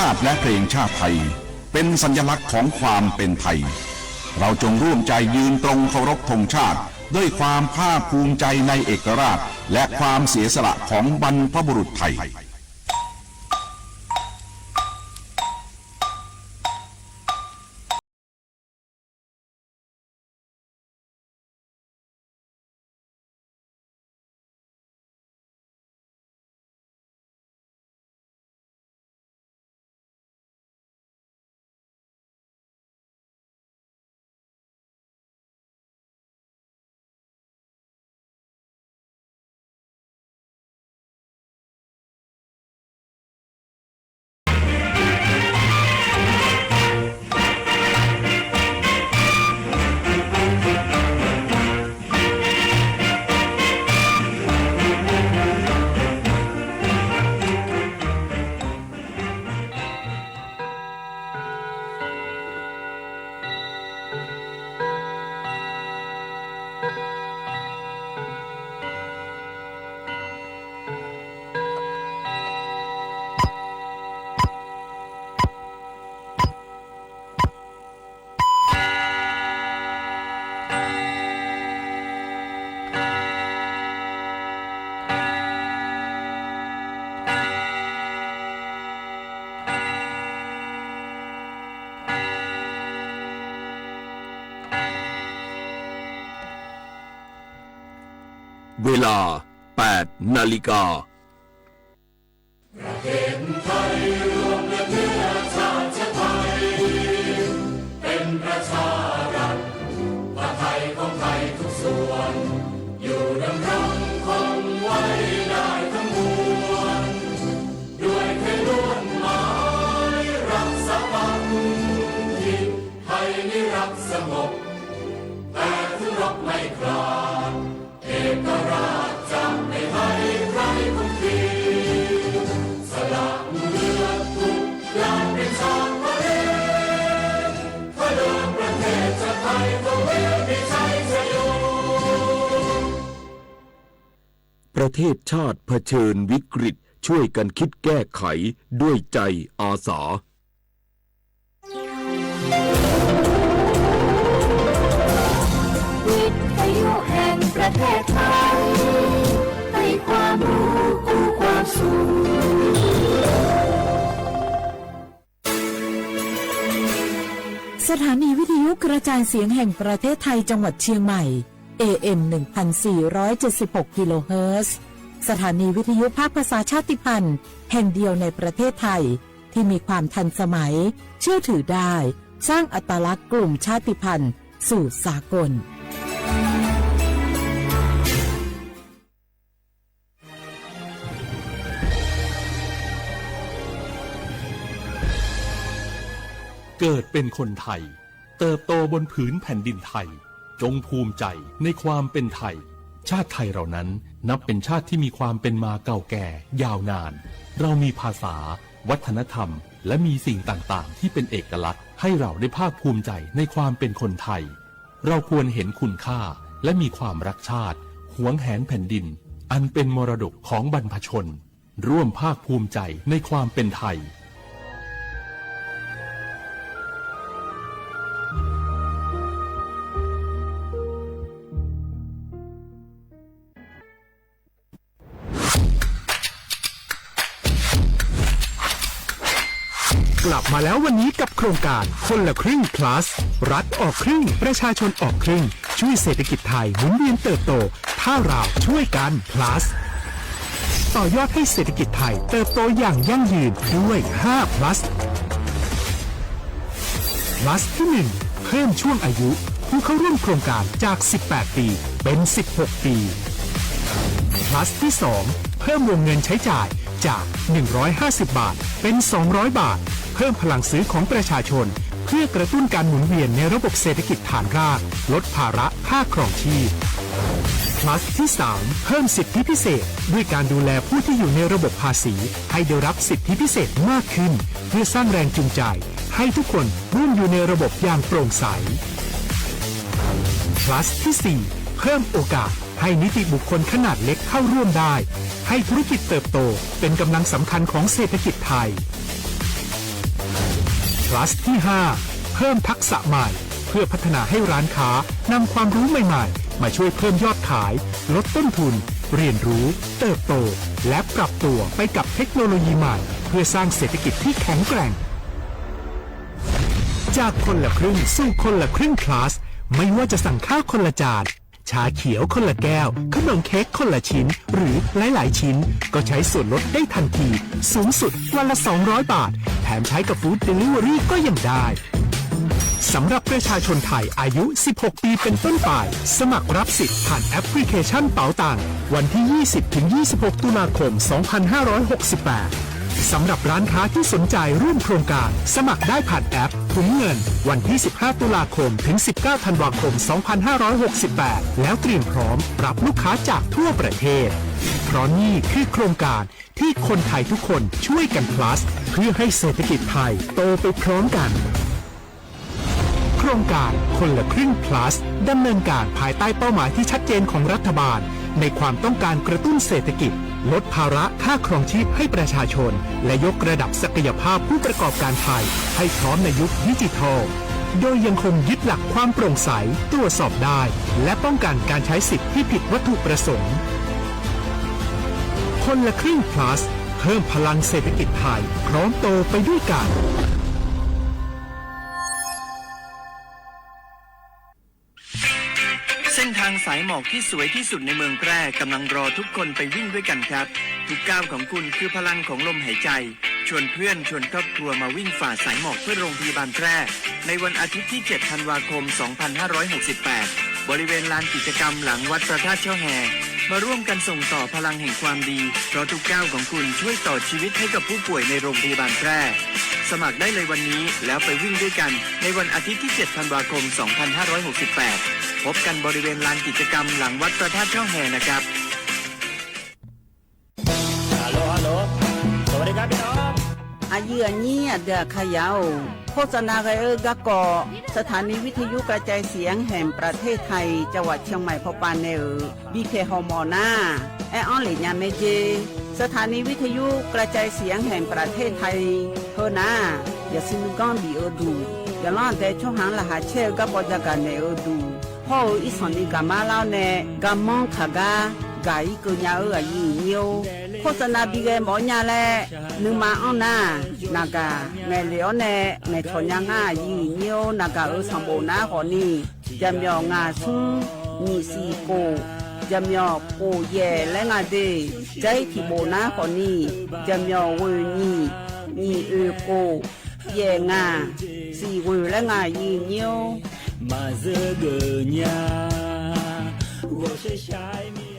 ชาติและเพลงชาติไทยเป็นสัญลักษณ์ของความเป็นไทยเราจงร่วมใจยืนตรงเคารพธงชาติด้วยความภาคภูมิใจในเอกราชและความเสียสละของบรรพบุรุษไทยเวลา 8 นาฬิกาประเทศไทยรวมเนื้อชาติไทยเป็นประชารัฐผ้าไทยของไทยทุกส่วนอยู่ดำรงคงไว้ได้ทั้งมวลด้วยเคยล้วนหมายรักษาปักถิ่นไทยนิรักสงบแต่ถึงรบไม่กล้าเอกราชจะไม่ให้ใครคุกคีสละเลือดทุกอย่างเป็นชาติทะเลถ้าเดินประเทศชาติไทยก็เวียนมีชัยชโยประเทศชาติเผชิญวิกฤตช่วยกันคิดแก้ไขด้วยใจอาสาวิทยุแห่งประเทศไทยให้ความรู้คู่ความสุขสถานีวิทยุกระจายเสียงแห่งประเทศไทยจังหวัดเชียงใหม่ AM 1476 กิโลเฮิรตซ์สถานีวิทยุภาคภาษาชาติพันธุ์แห่งเดียวในประเทศไทยที่มีความทันสมัยเชื่อถือได้สร้างอัตลักษณ์กลุ่มชาติพันธุ์สู่สากลเกิดเป็นคนไทยเติบโตบนผืนแผ่นดินไทยจงภูมิใจในความเป็นไทยชาติไทยเรานั้นนับเป็นชาติที่มีความเป็นมาเก่าแก่ยาวนานเรามีภาษาวัฒนธรรมและมีสิ่งต่างๆที่เป็นเอกลักษณ์ให้เราได้ภาคภูมิใจในความเป็นคนไทยเราควรเห็นคุณค่าและมีความรักชาติหวงแหนแผ่นดินอันเป็นมรดกของบรรพชนร่วมภาคภูมิใจในความเป็นไทยกลับมาแล้ววันนี้กับโครงการคนละครึ่ง plus รัฐออกครึ่งประชาชนออกครึ่งช่วยเศรษฐกิจไทยหมุนเวียนเติบโตถ้าเราช่วยกัน plus ต่อยอดให้เศรษฐกิจไทยเติบโตอย่างยั่งยืนด้วย5 plus plus ที่1เพิ่มช่วงอายุผู้เข้าร่วมโครงการจาก 18 ปีเป็น16 ปี plus ที่2เพิ่มวงเงินใช้จ่ายจาก150 บาทเป็น200 บาทเพิ่มพลังซื้อของประชาชนเพื่อกระตุ้นการหมุนเวียนในระบบเศรษฐกิจฐานรากลดภาระค่าครองชีพ plus ที่3เพิ่มสิทธิพิเศษด้วยการดูแลผู้ที่อยู่ในระบบภาษีให้ได้รับสิทธิพิเศษมากขึ้นเพื่อสร้างแรงจูงใจให้ทุกคนร่วมอยู่ในระบบอย่างโปร่งใส plus ที่4เพิ่มโอกาสให้นิติบุคคลขนาดเล็กเข้าร่วมได้ให้ธุรกิจเติบโตเป็นกำลังสำคัญของเศรษฐกิจไทย plus ที่ 5 เพิ่มทักษะใหม่เพื่อพัฒนาให้ร้านค้านำความรู้ใหม่ๆมาช่วยเพิ่มยอดขายลดต้นทุนเรียนรู้เติบโตและปรับตัวไปกับเทคโนโลยีใหม่เพื่อสร้างเศรษฐกิจที่แข็งแกร่งจากคนละครึ่งสู่คนละครึ่ง plus ไม่ว่าจะสั่งข้าวคนละจานชาเขียวคนละแก้วขนมเค้กคนละชิ้นหรือหลายๆชิ้นก็ใช้ส่วนลดได้ทันทีสูงสุดวันละ200 บาทแถมใช้กับฟู้ดเดลิเวอรี่ก็ยังได้สำหรับประชาชนไทยอายุ 16 ปีเป็นต้นไปสมัครรับสิทธิ์ผ่านแอปพลิเคชันเป๋าตังวันที่ 20-26 ตุลาคม 2568 สำหรับร้านค้าที่สนใจร่วมโครงการสมัครได้ผ่านแอปถุงเงินวันที่ 15 ตุลาคมถึง 19 ธันวาคม 2568 แล้วเตรียมพร้อมรับลูกค้าจากทั่วประเทศเพราะนี่คือโครงการที่คนไทยทุกคนช่วยกัน plus เพื่อให้เศรษฐกิจไทยโตไปพร้อมกันโครงการคนละครึ่ง plus ดำเนินการภายใต้เป้าหมายที่ชัดเจนของรัฐบาลในความต้องการกระตุ้นเศรษฐกิจลดภาระค่าครองชีพให้ประชาชนและยกระดับศักยภาพผู้ประกอบการไทยให้พร้อมในยุคดิจิทัลโดยยังคงยึดหลักความโปร่งใสตรวจสอบได้และป้องกันการใช้สิทธิที่ผิดวัตถุประสงค์คนละครึ่ง plus เพิ่มพลังเศรษฐกิจไทยพร้อมโตไปด้วยกันเส้นทางสายหมอกที่สวยที่สุดในเมืองแพร่กำลังรอทุกคนไปวิ่งด้วยกันครับทุกก้าวของคุณคือพลังของลมหายใจชวนเพื่อนชวนครอบครัวมาวิ่งฝ่าสายหมอกเพื่อโรงพยาบาลแพร่ในวันอาทิตย์ที่ 7 ธันวาคม 2568 บริเวณลานกิจกรรมหลังวัดพระธาตุช่อแฮมาร่วมกันส่งต่อพลังแห่งความดีเพราะทุกก้าวของคุณช่วยต่อชีวิตให้กับผู้ป่วยในโรงพยาบาลแพร่สมัครได้เลยวันนี้แล้วไปวิ่งด้วยกันในวันอาทิตย์ที่ 7 ธันวาคม 2568 พบกันบริเวณลานกิจกรรมหลังวัดพระธาตุช่อแฮนะครับฮัลโหลสวัสดีครับพี่น้องอายุอันนี้เดือขยาวโฆษณาเออกะกอสถานีวิทยุกระจายเสียงแห่งประเทศไทยจังหวัดเชียงใหม่พบปานเนอบีเคฮอมอนาแอออนหลิญาเมเจสถานีวิทยุกระจายเสียงแห่งประเทศไทยเฮนาอย่าซินก้อนบีเอดูอย่าล่อนแต่ช่วงหางละหาเชลกะปอจักันเนอดูพ่ออีสอนนี่กะมาเล่าเนกะมองขากากายกุญญาอายุเนียวโฆษณาบีเกหมอญาแลนึงมาอ้อนานากาแม่เหลียวเนแม่ทอนยังอายุเนียวนากาสัมโบนาขอนี่จำยองาซุงนี่สีโกจำยอโกเย่และงาเดใจที่โบนาขอนี่จำยอเวนี่โกเย่งาสีเวและงายีเนียวมาเจอเกญา我是ชายเมีย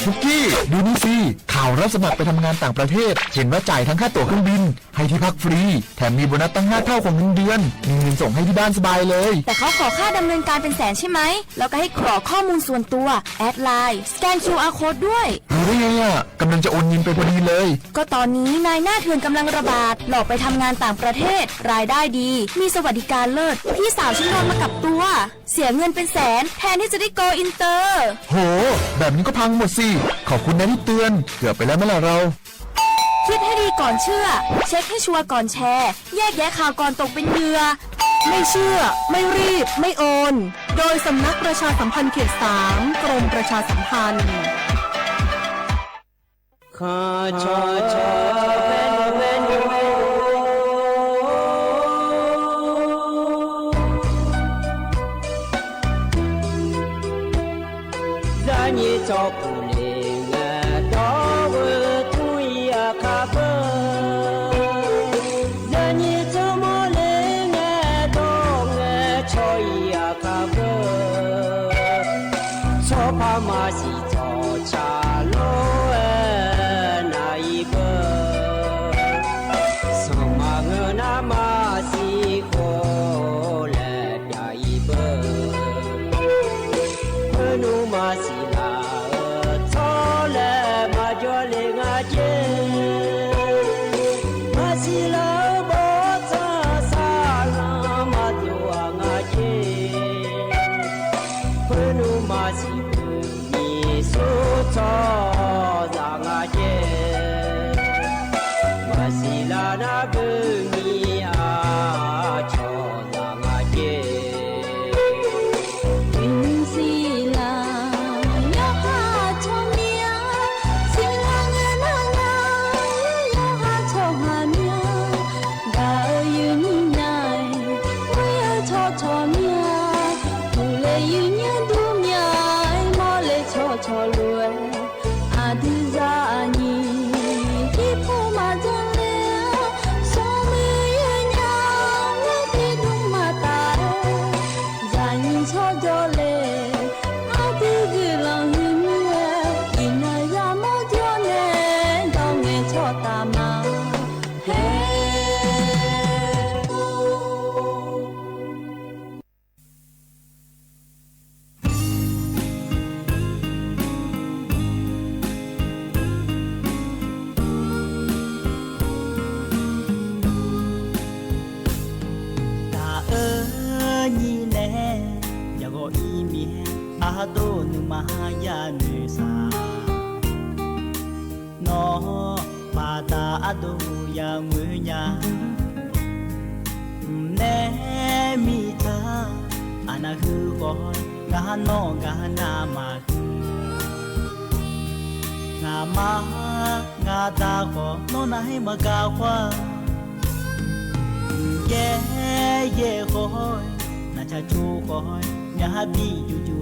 คุกกี้ดูนี่สิข่าวรับสมัครไปทำงานต่างประเทศเห็นว่าจ่ายทั้งค่าตั๋วเครื่องบินให้ที่พักฟรีแถมมีโบนัสตั้ง5 เท่าของเงินเดือนมีเงินส่งให้ที่บ้านสบายเลยแต่เขาขอค่าดำเนินการเป็นแสนใช่ไหมแล้วก็ให้กรอกข้อมูลส่วนตัวแอดไลน์สแกน QR Code ด้วยรู้ได้ไงอ่ะกำลังจะโอนเงินไปพอดีเลยก็ตอนนี้นายหน้าเถื่อนกำลังระบาดหลอกไปทำงานต่างประเทศรายได้ดีมีสวัสดิการเลิศพี่สาวฉันโดนมากับตัวเสียเงินเป็นแสนแทนที่จะได้โกอินเตอร์โหแบบนี้ก็พังหมดสิขอบคุณนะที่เตือนเกือบไปแล้วเมื่อไหร่เราคิดให้ดีก่อนเชื่อเช็คให้ชัวร์ก่อนแชร์แยกแยะข่าวก่อนตกเป็นเหยื่อไม่เชื่อไม่รีบไม่โอนโดยสำนักประชาสัมพันธ์เขต 3กรมประชาสัมพันธ์ขอชอชอเป็น你照顾你我到我土呀卡布让你怎么来我到我朝呀卡布错怕马西早茶路那一个什么我那马西过来呀一个可努马西masih lana bumi ချောမြသူလေယူညံသူမြိုင်မောလေချောချောလွယ်အာဒီဇာနီဒီဖို့မကြလေဆောမရညာဝဲဒီဒုမတာဇာညင်ချောကြောလေအာဒီကလောင်ရင်မြဲဒီနာရမောကြောနေတောင်းငယ်ချောတာမှာဟဲ阿多努玛呀女啥，喏巴达阿多呀女呀，呢米他阿那คือก่อนกะนอกะนามางามางาตาก็โนนาให้มากาควาเย่เย่คอยน่าจะจูคอยnhà bi ju ju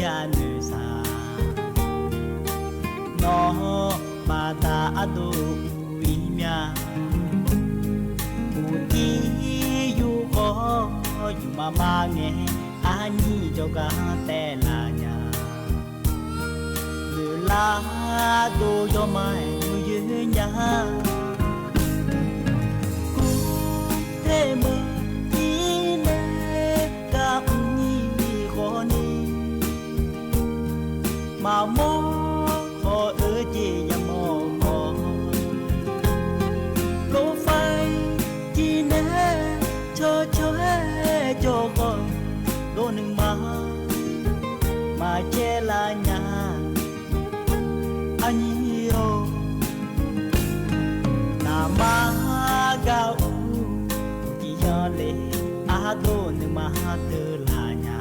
ya nữ sa no ba ta ado ui mya u ti yu ko yu ma ma nge ani jo ga te la nya nữ la do yo mai yu yu nya ku te mơ mà mô khó ở chỉ nhà mô mô lỗ phai chỉ nè cho con lỗ nừng mà che là nhà anh yêu na ma gạo chỉ cho lệ à đô nừng mà tư là nhà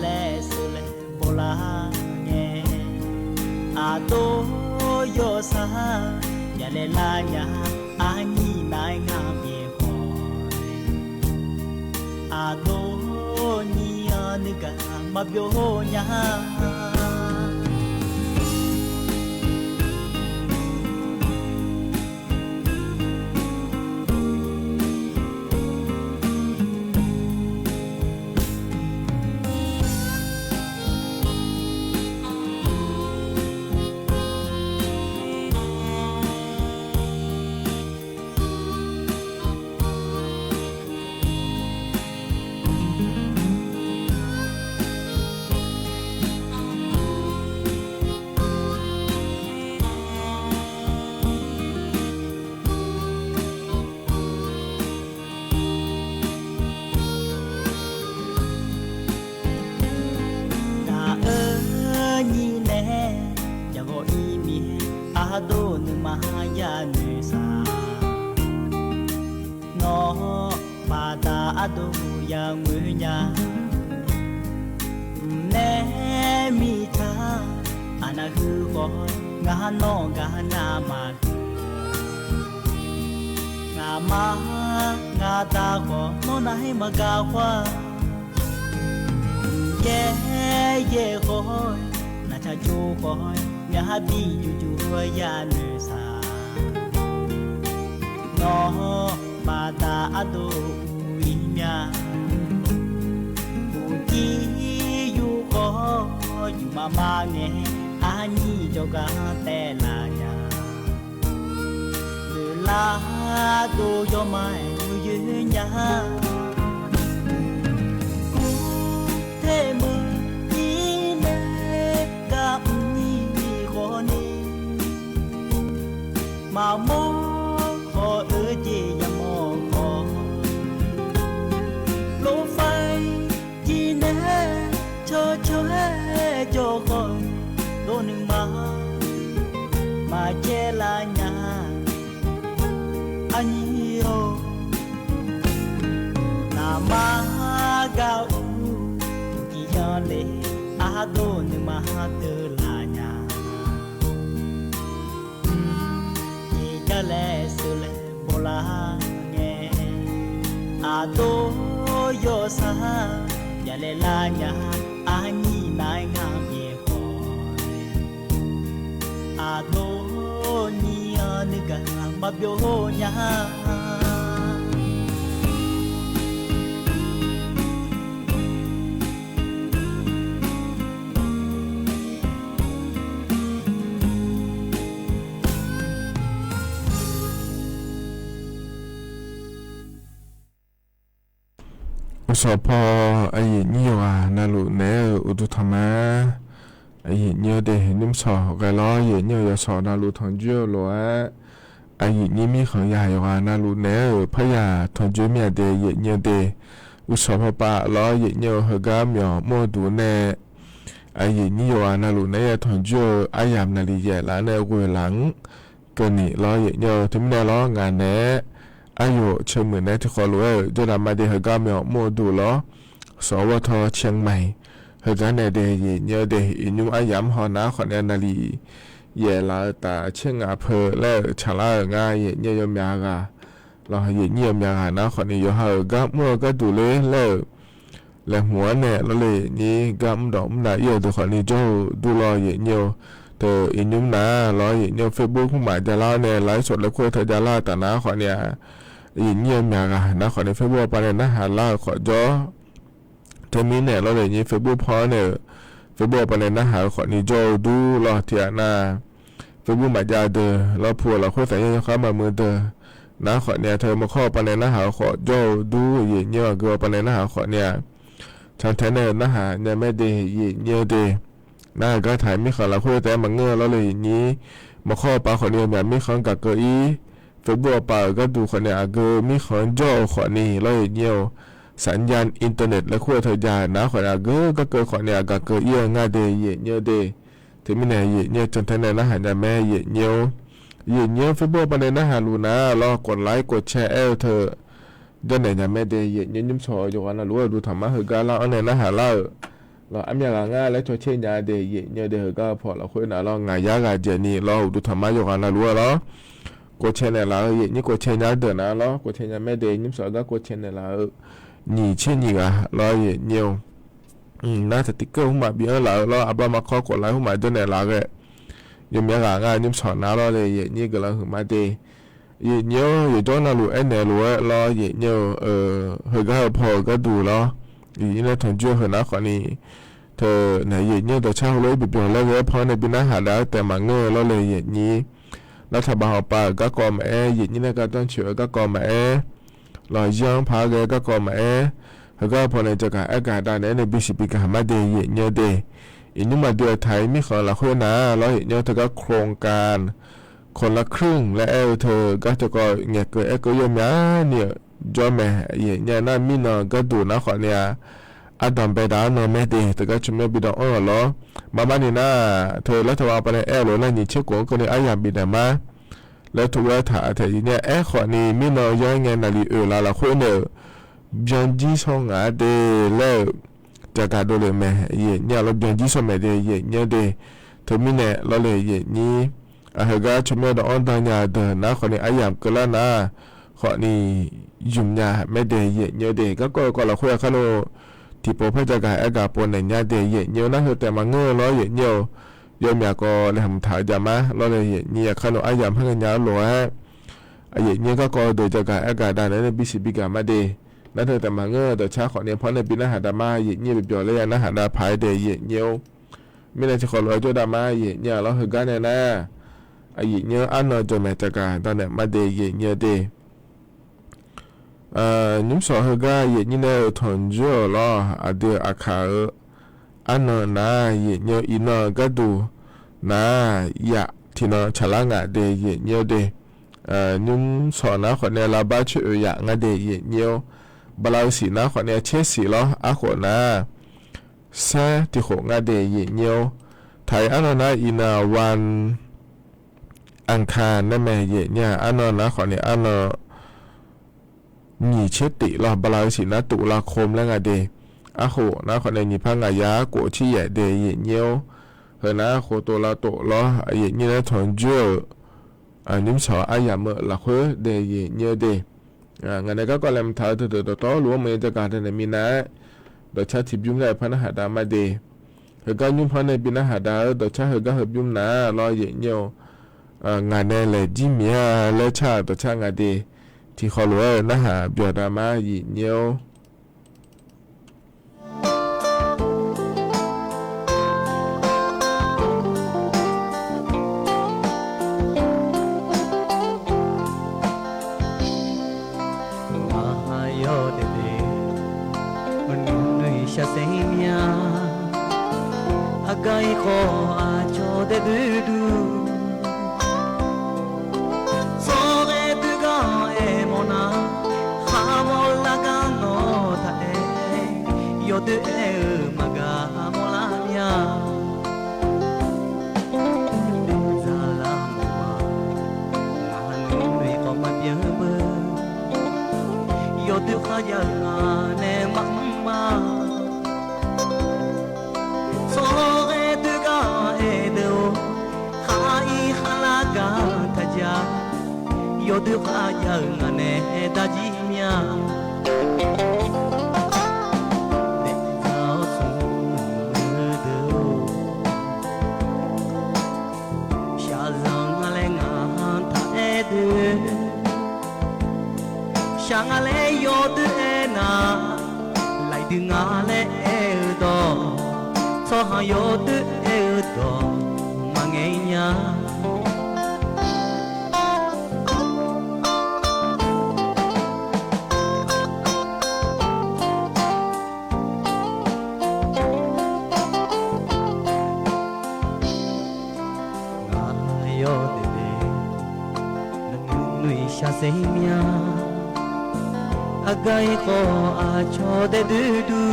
lệ sự lệ bồ la nghe à tô yo sa ya lệ la nhà anh nai ngam ye khoi à tô ni an ga ma byo nhà đô nữ ma ya nữ sa no ba ta đô ya ngư nhà nè mi ta ana hư có ngã no ngã na mà ngã ma ngã ta có nó nãy mà ga qua yeah yeah khói na cha chu khói nhà bi ju ju ya nữ sa no ba ta ado ui mya u ti yu ko yu ma ma nge ani jo ga te la ya nữ la do yo mai yu nya ku te mơ ni ne ga mà mô khó ở chỉ nhà mô khó lỗ phai chỉ nè cho con đô nừng mà che là nhà anh yêu na ma gạo chỉ cho lệ à đô nừng mà tư là nhà lệ sự lệ bồ la nghe โตโยซายาเลลาญาอานีนายงามเยหอยอาโตนีอานึกะมาเบียวญาสพไอ้นี่ว่านาลุเนอุตุธรรมะไอ้เนี่ยเดนิมสอก็ล้อไอ้เนี่ยอย่าสอนาลุทองเจ้าล้อไอ้นี่มีของใหญ่ว่านาลุเนพยาทองเจ้าเมียเดไอ้เนี่ยเดอุสพปะล้อไอ้เนี่ยเฮกาเมียโมดูเนไอ้นี่ว่านาลุเนทองเจ้าอายามนาลีเยลาเนกุยหลังก็นี่ล้อไอ้เนี่ยถึงเนล้องานเนอายุเชื่อมือในที่ขอรู้จนมาเดือก็มีโมดูล้อสวทเชียงใหม่เฮกันในเดียเยอะเดียนุ่มอายามหอนาขอนนาลีเยลาตาเชียงอาเพอและชาลางาเยยมยากาเราเยยมยานาขอนนี้เฮก็มัวก็ดูเลยและหัวเนี่ยเราเลยนี่ก็มดอมได้เยอะตัวขอนนี้จูดูรอเยเนียวแต่อินุ่มนะรอเยเนียวเฟซบุ๊กหมายจะเล่าเนี่ยไลฟ์สดแล้วคุยเธอจะเล่าแต่นะขอนเนี่ยยินเยี่ยมอย่างนะขอในเฟซบุ๊กไปเลยนะหาล่าขอจ้อเทมินเนี่ยเราเลยนี่เฟซบุ๊กพอเนี่ยเฟซบุ๊กไปเลยนะหาขอนี่โจดูรอเทียนาเฟซบุ๊กมาจาเดอเราผัวเราคุยใส่ยังเข้ามามือเดอนะขอเนี่ยเธอมาข้อไปเลยนะหาขอโจดูยินเยี่ยมก็ไปเลยนะหาขอเนี่ยฉันแทนเนี่ยนะหาเนี่ยไม่ดียินเยี่ยมดีน่าก็ถ่ายไม่ขอเราคุยแต่มาเงือเราเลยนี้มาข้อปลาขอเนี่ยแบบไม่ขอกับเกอีเฟซบุ๊กป่าก็ดูคนเนี่ยก็มีคนจ่อคนนี้แล้วเงี้ยสัญญาณอินเทอร์เน็ตและขั้วเทียนนะคนเนี่ยก็เกิดคนเนี่ยก็เกิดเยอะง่ายเดียเงี้ยเดียถึงไม่เนี่ยเงี้ยจนท่านเนี่ยนะหันจะแม่เงี้ยเฟซบุ๊กประเด็นนะหาลูนะรอกดไลค์กดแชร์เธอเดินไหนจะแม่เดียเงี้ยยิ้มโชว์อยู่วันนั้นรู้ว่าดูธรรมะเหรอก็เราอันไหนนะหาเราอันอย่างง่ายแล้วช่วยเช่นยาเดียเงี้ยเดียก็พอเราคุยนะเราง่ายยากเจนี่เราดูธรรมะอยู่วันนั้นรู้ว่าเรากดเชนเนี่ยเราเนี่กดเชนยาเดินนะเรากดเชนยาไม่เดินยิ้มสอดก็กดเชนเนี่ยเราหนีเช่นนี้อ่ะเราเนียวน่าจะติ๊กเกอร์หุ่มมาเบี้ยเราอับรามาข้อกดไลค์หุ่มมาด้วยเนี่ยเราก็ยังมีง่ายยิ้มสอดนะเราเลยนี่ก็เราหุ่มมาเดย์เนียวอยู่ตรงนั้นรู้เนี่ยรู้เราเนียวเฮก็พอก็ดูเรานี่เนี่ยถึงจู่เหรอนะคนนี้เธอเนี่ยเนียวแต่เช้าเลยบิดเบี้ยแล้วก็พอในบินอาหารแล้วแต่มาเงยเราเลยนี้รัฐบาลป่าก็กอมยินนี่ก็ต้องเชื่อก็กอมลอยย่างพาเกก็กอมแล้วก็พอในจักรอากาศได้ในบิสิบิกามาเดย์เนียเดย์อินนี่มาเดือไทยมีขอละคุยนะเราเนียเธอก็โครงการคนละครึ่งและเธอก็จะก็เงียเกิดก็ยมยาเนี่ยจอมเนี่ยน่ามีนก็ดูนะขอเนี่ยอาดัมไปดานไม่ดีแต่ก็ชมบิดาเหรอมานี่นะเธอแล้วเธอเอาไปในหรือนั่นนี่เชื่อกูก็เลยอายามบิดามาแล้วถูกว่าถ่ายเธอเนี่ยขอนี่มีนย้อนเงินนาลีละคนเนี่ยยันจีส่งเดแล้วจะการดูเลยแม่เนี่ยเรายันจีส่งแม่เดเนี่ยเดเธอมีเนี่ยเราเลยนี่เฮก็ชมดอนตัญญาเดินนะขอนี่อายามก็แล้วนะขอนี่ยุ่มยาไม่เดเนี่ยเดก็เราคุยกันโลที่พอพระเจ้าก็อากาศปนในญาติเยอะนะแต่มาเงื้อล้อเยอะยมยาก็เลยทำถ่ายจามาล้อเลยเนี่ยขนมอายามให้กันยาวหลวงเนี่ยก็โดยเจ้าก็อากาศได้ในบิสิบิกามาเดนั่นแต่มาเงื้อแต่ช้าขอเนี่ยเพราะในปีหน้าหาดามาเนี่ยแบบเดียวเลยนะหาดาพายเดเนี่ยไม่ได้จะขอรอจดามาเนี่ยเราคือกันนะเนี่ยอันนอจแม่จักรตอนนี้มาเดเนี่ยเดนิมสอเฮกานี่เนี่ยทนจ่อล้อเดืออาคาอันนนะเนี่ยอินก็ดูนะอยากที่นฉลางเดเนี่ยเดนิมสอนะคนเนี่ยลาบาชื่ออยากเดเนี่ยบลาสีนะคนเนี่ยเชสีล้ออาขนะเซที่ขงเดเนี่ยไทยอันนะอินาวันอังคารนั่นแม่เนี่ยอันนะคนเนี่ยอันนี่เชติเราบลาสินะตุลาคมแล้วไงเดอะโหนะคนในนี่พังอายาโกชี้ใหญ่เดยเนียวเฮนะโคตัวละโตล้อเยนี่นะถอนเจอนิมสออายามละคุเดยเนียวเด งานก็แลมท้าตัวต่อหลวงเมจะการในมีนะโดยชาติยุ่งได้พันหาดามาดีเฮก็ยุ่งพันในปีนหาดาโดยชาเฮก็เฮยุ่งนะรอเยี่ยวงานในเลยจิมีเลชาโดยชางานดีที่ขอหลวงนะฮะเบียดามาเยี่ยวရှာစိမ်းများအကိုင်ခေါ်အားချိုတဲ့သူစောရဲသူကအဲမနာဟာမောလာကနောတဲ့ယောတဲ့မကမောလာမြာဇာလာမငါနုတွေကောမပြဘယောတဲ့ခါရနဲ့မမယောဒုခါယငါနဲ့တကြီးများတဲ့သောဆုဒုရှာဇံငါလည်းငါတဲ့တူရှာငါလည်းယောဒုအဲနာလိုက်တူငါလည်းအဲတော့သောဟယောဒုအဲတော့မငိညာရှာစိမ်းများအကိုင်ခေါ်အားချောတဲ့တူ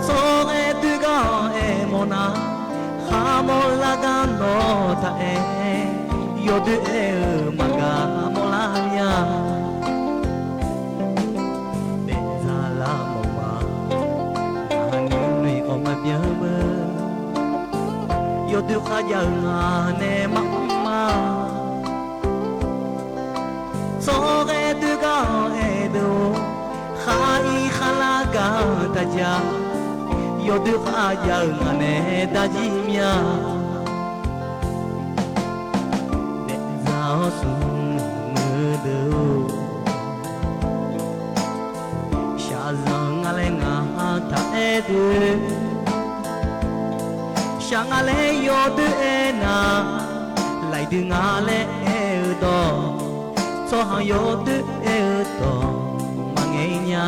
စောရဲသူကအဲမနာဟာမောလာကနောတဲ့ယောတဲ့မကမောလာမြာတဲ့ဇာလာမမဟာနုနေကောမပြဘယောတဲ့ခါကြငါနဲ့မစောရဲသူကအဲဒိုခါဤခလာကတကြယောဒုခါယငါနဲ့တကြီးများတဲ့ဇာဆုမဒိုရှာဇံငါလည်းငါတဲ့တူရှာငါလည်းယောဒုအဲနာလိုက်တူငါလည်းအဲတော့သောဟယောတုအေတောမငိညာ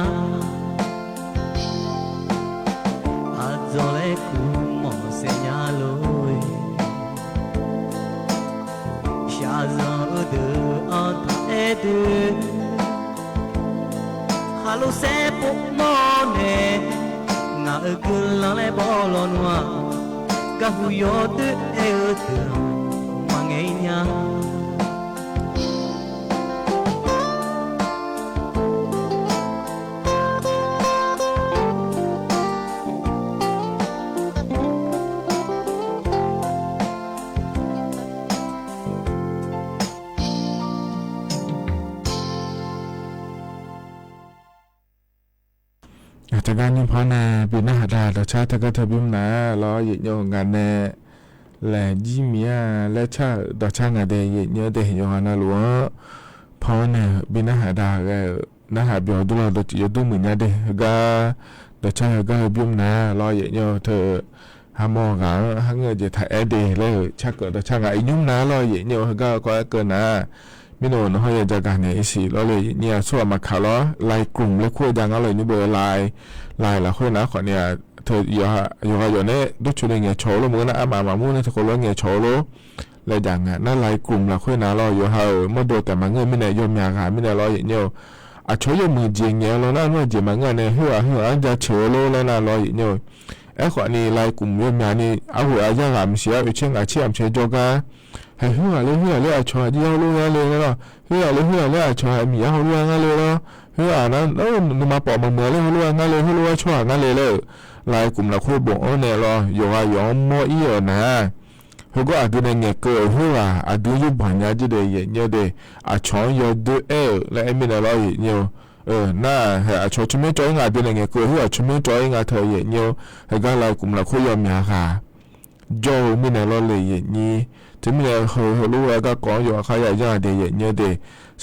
အဇောလေကူမောစညာလို့ရှာဇောဒူအတေတူဟာလိုစေပုမောနေငါအကူလန်လေဘောလောနွာကဟူယောတုအေတောမငိညာจากการยิ่งพอนาปีนหาดาต่อชาติก็ทบิมนาล้อเยอะงานแน่แหล่ยี่เมียและชาต่อชางานเดยเยอะเดยโยฮานาหลวงพอเนี่ยปีนหาดาก็นะหาเบียวดูเราต่อดูเหมือนเนี่ยเดก็ต่อชาก็บิมนาล้อเยอะเธอหามองกันหาเงินจะถ่ายเดยเลยชาเกิดต่อชางานยุ่งนาล้อเยอะก็เกินนะไม่โดนเขาจะการเนี่ยสิเราเลยเนี่ยส่วนมาข่าวล้อลายกลุ่มและคุยดังอะไรนี่เบอร์ลายแล้วคุยนะขอเนี่ยเธออยู่เนี่ยดูชุดเนี่ยโชว์แล้วมึงนะมามุ่งเนี่ยทุกคนแล้วเนี่ยโชว์แล้วเลยดังอ่ะนั่นลายกลุ่มแล้วคุยนะเราอยู่เฮาเมื่อโดนแต่มาเงินไม่ได้ยอมยาค่ะไม่ได้เราอย่างเดียวอ่ะโชว์ยมือจริงเนี่ยเรานั่นว่าจริงมาเงินเนี่ยหัวจะโชว์แล้วนะเราอย่างเดียวไอ้ขอนี่ลายกลุ่มยอมยานี่เอาหัวย่างหามเสียอีกเช่นอาชีพเชโจกาให้หัวเลยอาชอที่เขารู้งานเลยนะหัวเลยอาชอมีเขารู้งานเลยนะหัวนั้นแล้วนุ่มมาปอกมาเมื่อเลยเขารู้งานเลยเขารู้ว่าชอบงานเลยลายกลุ่มเราคุยบอกเนี่ยรออยู่ว่าอยู่มออีนะเ เขาก็อาดูในเงี้ยเกิดหัวอาดูยุบหันยาจะได้เงี้ยเดอาชอนยอดูและไอ้มีอะไรเงี้ยน่าเฮ้อาชอนชิมจอยงาดูในเงี้ยเกิดหัวชิมจอยงาเธอเงี้ยเฮ้ก็เรากลุ่มเราคุยยอมยาค่ะโจมีอะไรเลยงี้ถึงมีอะไรเขารู้ว่าก็ก่อนอยู่เขาอยากจะได้เงี้ยเด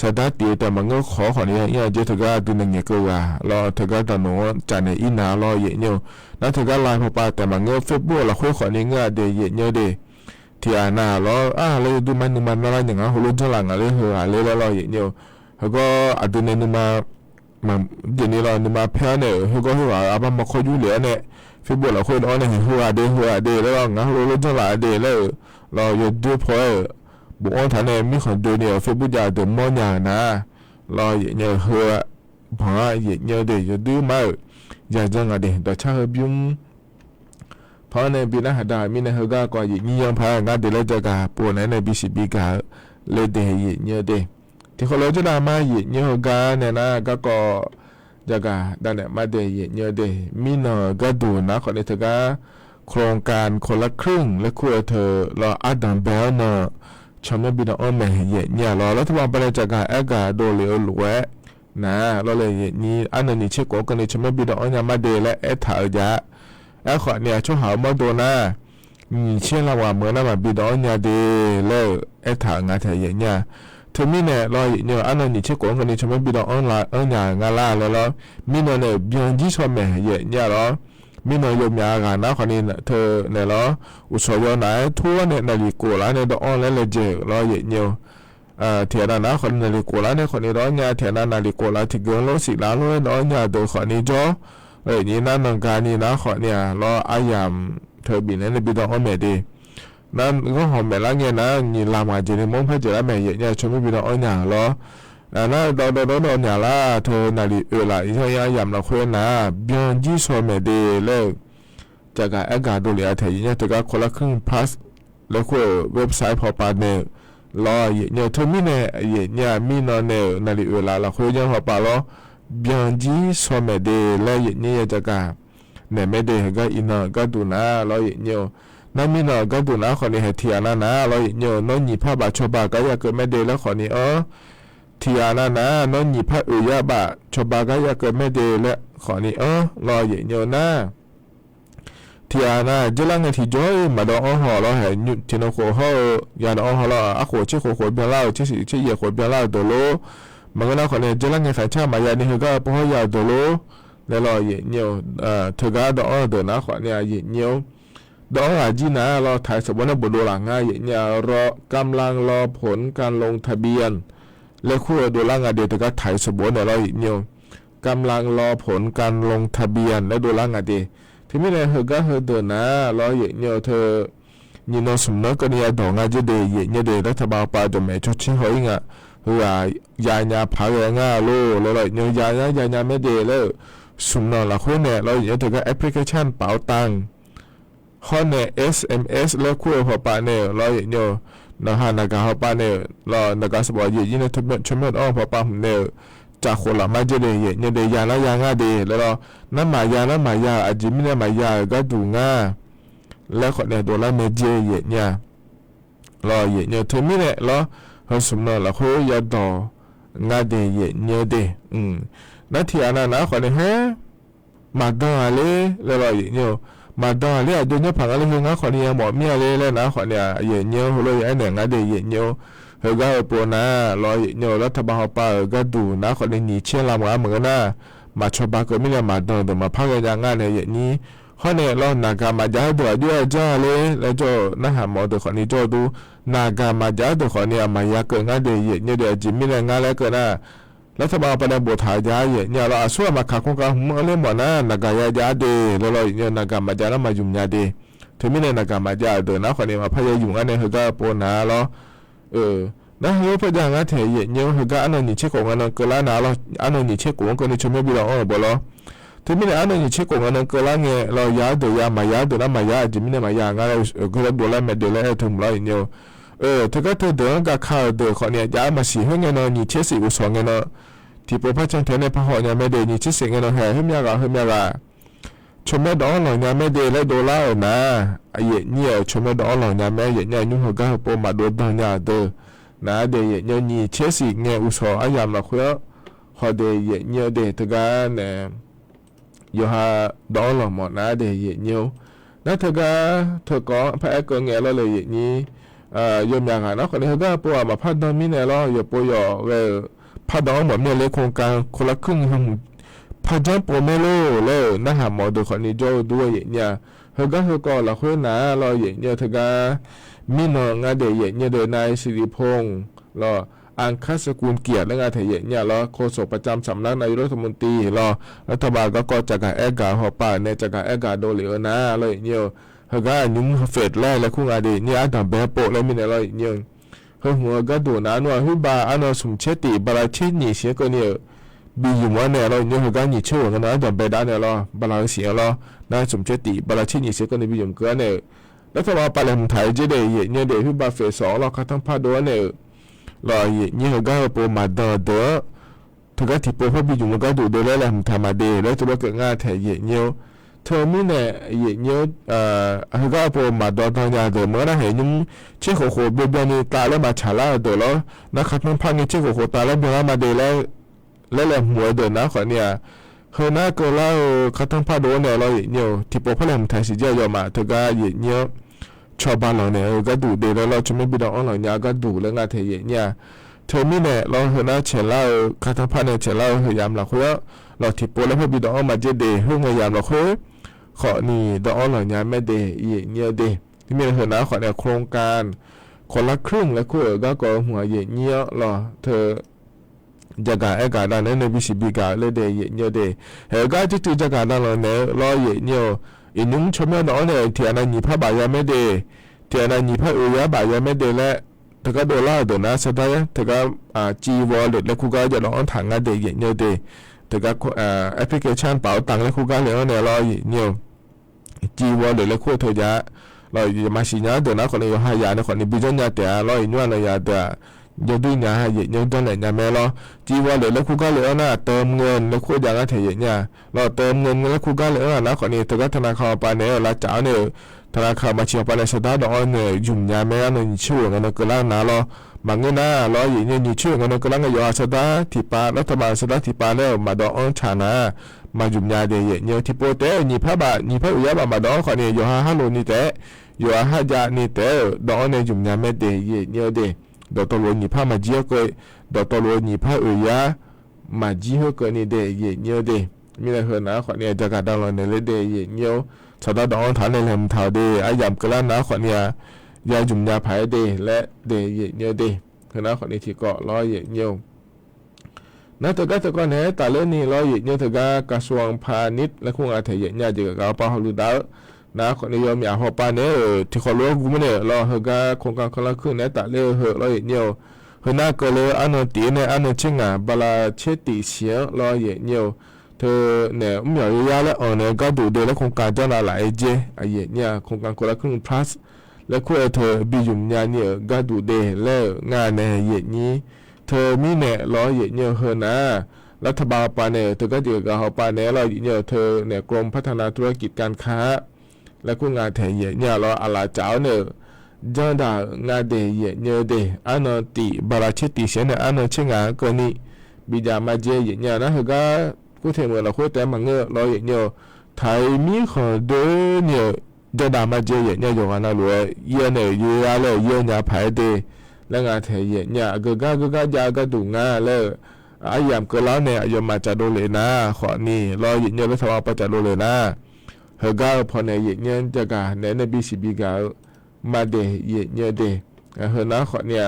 สถานที่แต่มันก็ขอเนี่ยยังจะถือว่าดูในเงี้ยเกิดเราถือว่าตอนนู้นจากในอินนาเราเงี้ยแล้วถือว่าไลน์พอปาแต่มันก็เฟซบุ๊กเราคุยขอเนี่ยเงี้ยเงี้ยเดที่อานาล้อเลยดูมันอะไรอย่างเงี้ยหัวรุ่นฉลางอะไรหัวอะไรแล้วอย่างเงี้ยเขาก็อาดูในนึมาเดี๋ยวนี้เรานึมาเพื่อนเนี่ยเขาก็หัวอาบ้ามาคอยยุ่งเหลือเนี่ยฟิบุเราคุยน้อยเนี่ยหัวเดแล้วงั้นหัวรุ่นฉลางเดแล้วเราอยู่ดูพอบุกอันฐานเนี่ยมีคนดูเนี่ยฟิบุจะดูมั่วอย่างนะเราอย่างเงี้ยหัวพออย่างเงี้ยเดี๋ยวดูมาอย่างจังอะเดี๋ยวแต่ชาบิมเพราะในปีนั้นหาได้มีในเฮก็ก่อนยิ่งยังพางานเดลจะกาปวดในบีซีบีกาเลเดยิ่งเยอะเดที่เขาเราจะได้มายิ่งเยอะกันเนี่ยนะก็จะกาดันเนี่ยมาเดยิ่งเยอะเดมีเนาะก็ดูนะคนนี้เธอก็โครงการคนละครึ่งและคุยเธอเราอัดดันเบลเนาะชมบินอ้อมแม่ยิ่งเนี่ยเราแล้วทุกวันไปจะกาเอกาโดเลี้ยวหลวนะเราเลยยิ่งนี้อันนี้เช็คกันในชมบินอ้อมเนี่ยมาเดและเอถายะขอเนี่ยช่วงหามาโดนะเชื่อเราว่าเมื่อนั้นมาบิดอนยาดีแล้วถางาเทียเนี่ยเธอมีเนี่ยรอเนี่ยอันนั้นนี่เชื่อก่อนคนนี้ฉันไม่บิดอนไลน์ยางาล่าแล้วมีเนี่ยเบียนที่ชอบแม่เนี่ยหรอมีเนี่ยยมยางานะคนนี้เธอเนี่ยหรออุศยไหนทั่วเนี่ยนาฬิกาแล้วเนี่ยดอนแล้วเจอรอเนี่ยเทียนนะคนนาฬิกาแล้วเนี่ยคนนี้ร้อนเนี่ยเทียนนาฬิกาแล้วที่เกินร้อยสิล้านร้อยร้อนเนี่ยโดยคนนี้จ้อนี่นั่นนังการนี่นะขอเนี่ยรออายามเธอบินในบิดอนอเมดีนั่นก็หอมแม่ละเงี้ยนะนี่ลามาจีนมงพระเจ้าแม่เนี่ยชมบิดอนอ่างรอนั่นดอนเนี่ยละเธอนาลีละอีกอย่างอายามเราคุยนะเบียนจีสอเมดีเลยจากการอากาศดูแลเธอเนี่ยแต่ก็คนละครึ่งพาสแล้วคุยเว็บไซต์พอปาเนี่ยรอเนี่ยเธอมีเนี่ยมีนอนเนี่ยนาลีละเราคุยยังพอปาล้อbien dit somme de la yenya jaga ne me de ga ina ga du na lo yenyo na mi na ga du na khoni he thiana na lo yenyo no ni pha ba choba ga ya ke me de la khoni thiana na no ni pha u ya ba choba ga ya ke me de la khoni lo yenyo na thiana jelang thi joy ma do ho lo he nyu tino ko ho ya do ho lo a ko che ko bia la che si che ye ko bia la do loมันก็น่าขอเนี่ยจะลังไงขายชามาอย่างนี้เขาก็พอยาวตัวโลแล้วรอเยี่ยวเธอก็ดอเดินนะขอเนี่ยเยี่ยวดออาจีนะรอถ่ายสมบัติบทโดหลังง่ายเยี่ยวรอกำลังรอผลการลงทะเบียนและคู่โดหลังเดียวเธอก็ถ่ายสมบัติเนี่ยรอเยี่ยวกำลังรอผลการลงทะเบียนและโดหลังเดียวที่ไม่ได้เธอก็เดินนะรอเยี่ยวเธอยินดีสมนึกกันเนี่ยดองอาจีเดียเยี่ยวเดียรัฐบาลป่าจะไม่ชดเชยเขาอีกอ่ะคือยาญาพาเรื่องง่ายรู้แล้วเนี่ยยาญาไม่ดีแล้วสุ่มนอนละคนเนี่ยเราอย่างถึงกับแอปพลิเคชันเป๋าตังข้อเนี่ย SMS แล้วคู่หัวปาเนี่ยเราอย่างเนี่ยนะฮะนักหัวปาเนี่ยเรานักสบายยิ่งในทุกชั่วโมงอ้อหัวปาเนี่ยจากคนละมาเจเลยเนี่ยเดียยาละยาง่ายดีแล้วเราน้ำมายาอาจจะไม่ได้มายาก็ดูง่ายแล้วคนเนี่ยตัวละเมเจเนี่ยเราอย่างเนี่ยถึงไม่เนี่ยเราเขาสมนละเขาอยากต่องาเดียเนี่ยเดนั่นที่อันนั้นนะคนนี้เฮ้มาดองอะไรแล้วเราเนี่ยมาดองอะไรเดี๋ยวเนี่ยผังอะไรเงี้ยคนนี้หมดเมียเลยนะคนเนี่ยเนี่ยเขาเลยไอ้เนี่ยงาเดียเนี่ยเขาก็ปวดนะเราเนี่ยรัฐบาลป่าก็ดูนะคนนี้หนีเชื่อละมั้งเหมือนกันนะมาชอบบ้าก็ไม่ได้มาดองแต่มาพักอย่างงานเนี่ยนี้ข้อเนี่ยเราหนักการมาจ่ายตัวด้วยจ้าเลยแล้วก็นะหาหมอตัวคนนี้จ่อดูนาการมาจ่ายตัวคนนี้มายาเกินงานเดียเนี่ยเดี๋ยวจิมมี่งานแล้วก็นะรัฐบาลประเด็นบทหายาเนี่ยเราส่วนมาขาของการมั่วเล่นหมดนะนาการยาเดแล้วเราเนี่ยนาการมาจ่ายแล้วมายุ่งยาเดถึงไม่ได้นาการมาจ่ายตัวนะคนนี้มาพยายามยุ่งอันนี้เขาก็ปนนะเรานะเฮ้ยพยายามงานเถียเนี่ยเขาก็อันนี้เช็คของอันนั้นก็แล้วนะเราอันนี้เช็คของคนนี้ชมไม่บีเราบ่เราที่มีอันนี้เช็คของอันนั้นก็แล้วไงเรายาตัวยามายาตัวนั้นมายาจิมมี่มายางเราก็เราดูแลไม่ดูแลถึงเราเนี่ยถ้าก็เธอเดินกับข้าวเดินคนเนี่ยยามาสีเฮงเงินนี่เชื่อสิอุศเงินที่พระพัชเทในพระหอเนี่ยไม่ได้นี่เชื่อสิเงินแห่เฮมยากา ชมแม่ดองหลังยาแม่เดและโดล่านะไอเเนี่ยชมแม่ดองหลังยาแม่เนี่ยยุ่งหัวก้าวปมาโดนดังยาเดนะเดเนี่ยนี่เชสิเนี่ยอุศอายามละคุยพอเดเนี่ยเดตกันเนี่ยอยู่หาดองหลังหมดนะเดเนี่ยนั่นเธอก็พระเอกเงี้ยแล้วเลยนี่ยมอย่างนั้นคนนี้ก็ปวดมาพัดดอนมิเนี่ยแล้วอย่าปวดอย่าพัดดอนแบบเนี่ยเลยโครงการคนละครึ่งพัดดอนปวดไม่รู้เลยน่าหาหมอดูคนนี้โจ้ด้วยเนี่ยเขาก็ละคนนะเราเนี่ยเธอก็มีน้องงานเดียเนี่ยโดยนายสิริพงศ์เราอังคสกุลเกียรติและงานเถียเนี่ยเราโฆษกประจำสำนักนายกรัฐมนตรีเรารัฐบาลก็จากการแอกาหัวป่าในจากการแอกาโดเหลือนะเราเนี่ยเขาก็ยุ่งเฟดแรกและคู่งานเดียเนี่ยอันดับแบบโปะและมีอะไรเนี่ยเขาหัวก็ดูนะว่าฮิบาอันนั้นสมเชติบาราเชนี่เสียก็เนี่ยบีอยู่ว่าเนี่ยเราเนี่ยเขาก็ยิ่งชั่วกันนะอันดับแบบด้านเนี่ยเราบาราเสียเราน่าสมเชติบาราเชนี่เสียก็เนี่ยบีอยู่กันเนี่ยรัฐบาลปาเลมไทยจะได้เนี่ยเดี๋ยวฮิบาเฟส2เราคัดทั้งพาดเนี่ยเราเนี่ยเขาก็ปมาเดอทุกที่พบบีอยู่มันก็ดูเดแล้วแหละทำมาเดแล้วตัวก็ง่ายแท้เนี่ยเธอมีเนี่ยเขาก็ปมาดอตอนยาเดเมื่อเราเห็นเชื่อโคเบียนี่ตาแล้วมาฉลาดเดแล้วนะครับทั้งพันนี่เชื่อโคตาแล้วเบียมาเดแล้วแหลมหัวเดินนะขอเนี่ยเฮน่าก็เล่าคัดทั้งพาดเนี่ยเราเนี่ยที่พบพลังไทยสิเจียยอมาเธอก็เนี่ยชาวบ้านเราเนี่ยก็ดูเดแล้วเราจะไม่บิดออนหลังยาก็ดูแล้วงานเทียเนี่ยเธอมีเนี่ยเราเฮน่าเฉล่าคัดทั้งพาเนี่ยเฉล่าเฮยามเราคุยเราที่พบแล้วพอบิดออนมาเจเดเฮงยามเราคุยขอนี่ดออนหลังยาไม่เดเนี่ยเดที่มีเฮน่าขอเนี่ยโครงการคนละครึ่งแล้วคุยก็หัวเนี่ยเราเธอจากการเอกาด้านในบิสิบิกาเลยเดยเนี่ยเดเฮก็จะถือจากการด้านเราเนี่ยเราเนี่ยอินุ้งชมแม่น้องเนี่ยที่อันนั้นหยิบผ้าใบยาไม่เดที่อันนั้นหยิบผ้าอุยาใบยาไม่เดและถ้าก็โดนล่าโดนนะสุดท้ายถ้าก็จีวอลเล็ตแล้วคู่ก็จะร้องถังกันเดยเนี่ยเดถ้าก็แอปพลิเคชันเป๋าตังค์แล้วคู่ก็เลยเนี่ยเราเนี่ยจีวอลเล็ตแล้วคู่เธอจะเราจะมาสิญญาโดนนะคนนี้อยู่5 อย่างนะคนนี้บิจญาแต่เราอินวันเนี่ยแต่ยังด้วยเนี่ยยังต้องเนี่ยแม่เราจีวอลเล็ตแล้วคู่ก็เลยนะเติมเงินแล้วคู่อย่างนั้นเถียเนี่ยเราเติมเงินแล้วคู่ก็เลยนะคนนี้ถ้าก็ธนาคารไปเนี่ยเราจะเอาเนี่ยธนาคารมาเชียร์ไปในสถานดอนเนี่ยยุ่งยากแม่เนี่ยช่วยกันก็แล้วนะเราบางเงินนะเราอย่างนี้ช่วยกันก็แล้วก็อยู่สถานที่ปารัฐบาลสถานที่ปาเนี่ยมาดอนชนะมายุ่งยากเดียเนี่ยที่โปรเตนี่พระบาทนี่พระอุยาบามาดอนคนนี้อยู่5 โลนี่แต่อยู่5 จานนี่แต่ดอนเนี่ยยุ่งยากไม่เดียเนี่ยเดียดอกตโลนี่พระมาเจียก็ดอกตโลนี่พระอุยามาเจียก็นี่เดียเนี่ยเดียมีอะไรเหรอนะคนนี้จะการดาวน์เนี่ยเดียเนี่ยชาวดอนฐานในแหลมเท้าเดย์อายามกล้านะคนเนี่ยยาจุ่มยาไผ่เดย์และเดย์เนี่ยเดย์คือนะคนนี้ที่เกาะร้อยเนี่ยนะแต่ก็เนี่ยแต่เรื่องนี้ร้อยเนี่ยแต่ก็กระทรวงพาณิชย์และคงอาจจะเนี่ยจะกับปาฮารุดานะคนนี้ยอมอยากหอบปาเนี่ยที่เขารู้กูไม่เนี่ยรอเฮก็โครงการคนละครึ่งเนี่ยแต่เรื่องเฮร้อยเนี่ยเฮน่าก็เลยอันนั้นตีเนี่ยอันนั้นเชิงบลาเชติเสียร้อยเนี่ยเธอเนี่ยไม่อยากยาและเนี่ยก็ดูเดแล้วโครงการจะน่าหลายเจเนี่ยโครงการคนละครึ่ง plus และคุยเธอบิยุมยาเนี่ยก็ดูเดแล้วงานเนี่ยนี้เธอมีเนี่ยร้อยเนี่ยเฮนะรัฐบาลปาเนี่ยเธอก็เดียวกับเขาปาเนี่ยเราเนี่ยเธอเนี่ยกรมพัฒนาธุรกิจการค้าและคุยงานแถวเนี่ยเราอะไรเจ้าเนี่ยจังดางานเดเนี่ยเดอันนั้นตีบาราเชติเสียเนี่ยอันนั้นเชิงงานก็นี่บิดามาเจเนี่ยนะเฮก็กูเทมือเราคุยแต่มังเงอเราเนี่ยไทยมีคนเดินเนี่ยจะด่ามาเจเนี่ยอยู่กันนะรู้เยอะเนี่ยเยอะเลยเยอะเนี่ยภายเดแล้วงานเทียเนี่ยก็ยาก็ดูงานเลยอายามก็แล้วเนี่ยยมมาจัดโดเลยนะขอนี่เราเนี่ยรัฐบาลประจัดโดเลยนะเฮก็พอเนี่ยเนี่ยจะการในบีซีบีก็มาเดเนี่ยเดเฮนะขอเนี่ย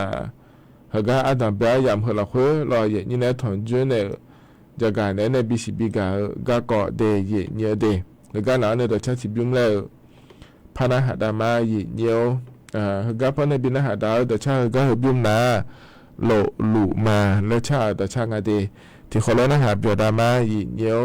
เฮก็อาจจะไปยามเฮเราคุยเราเนี่ยเนี่ยถอนจุนเนี่ยจากการในบิสิบิกาก็เกาะเดยเนี่ยเดแล้วก็หลังเนี่ยเราใช้สิบยุ่งแล้วพนักหาดามาเนี่ยก็พนักบินหาดาวแต่ชาก็ยุ่งนะโลลุมาแล้วชาแต่ชางาเดที่เขาเล่นหาเบียดามาเนี่ย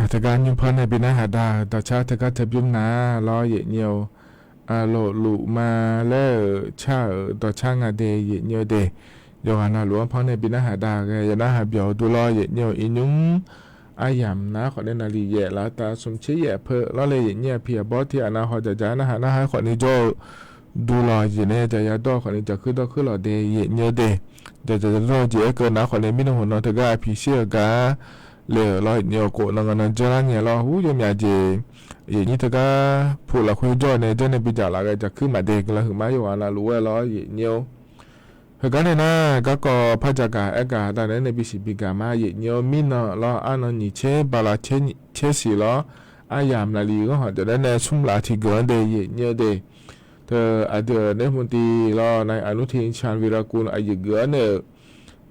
แต่การยุ่งพันในปีหน้าหาดาต่อชาติก็จะยุ่งนาล้อเยเนียวโหลลุมาแล้วชาต่อช่างเดยเนียวเดยอนาหลวงพันในปีหน้าหาดาก็จะน่าหาเบียวดูล้อเยเนียวอินุ่งอายามนะขอเล่นนาลีแย่แล้วตาสมชี้แย่เพอล้อเลยเนียเพียบอสที่อนาหอจะจ้านะฮะนะฮะขอนี้โจดูล้อเยเนี่ยจะยาดอขอนี้จะขึ้นดอขึ้นหล่อเดยเนียวเดจะรอเจเกินนะขอเล่นมิโนหัวนอเธอก็พิเศษกาเลยล้อเนียวโกนังกันจะนั่งเนี่ยล้อหูยมยาเจอย่างนี้เธอก็พูดละคุยจ่อในเจ้าในปีจ่าละก็จะขึ้นมาเด็กละถึงมาอยู่ว่าละรู้ว่าล้ออย่างเนียวเธอก็เนี่ยนะก็พระจักรเอกาตอนนั้นในปีสิบปีกามาอย่างเนียวมินล้ออันนั้นนี่เชบาลาเชสีล้ออายามละลีก็หอจะได้ในชุ่มลาที่เกินเดย์อย่างเนียวเดย์เธออาเดในมนตรีล้อในอนุทินชาญวีรกุลอายุเกินเนี่ย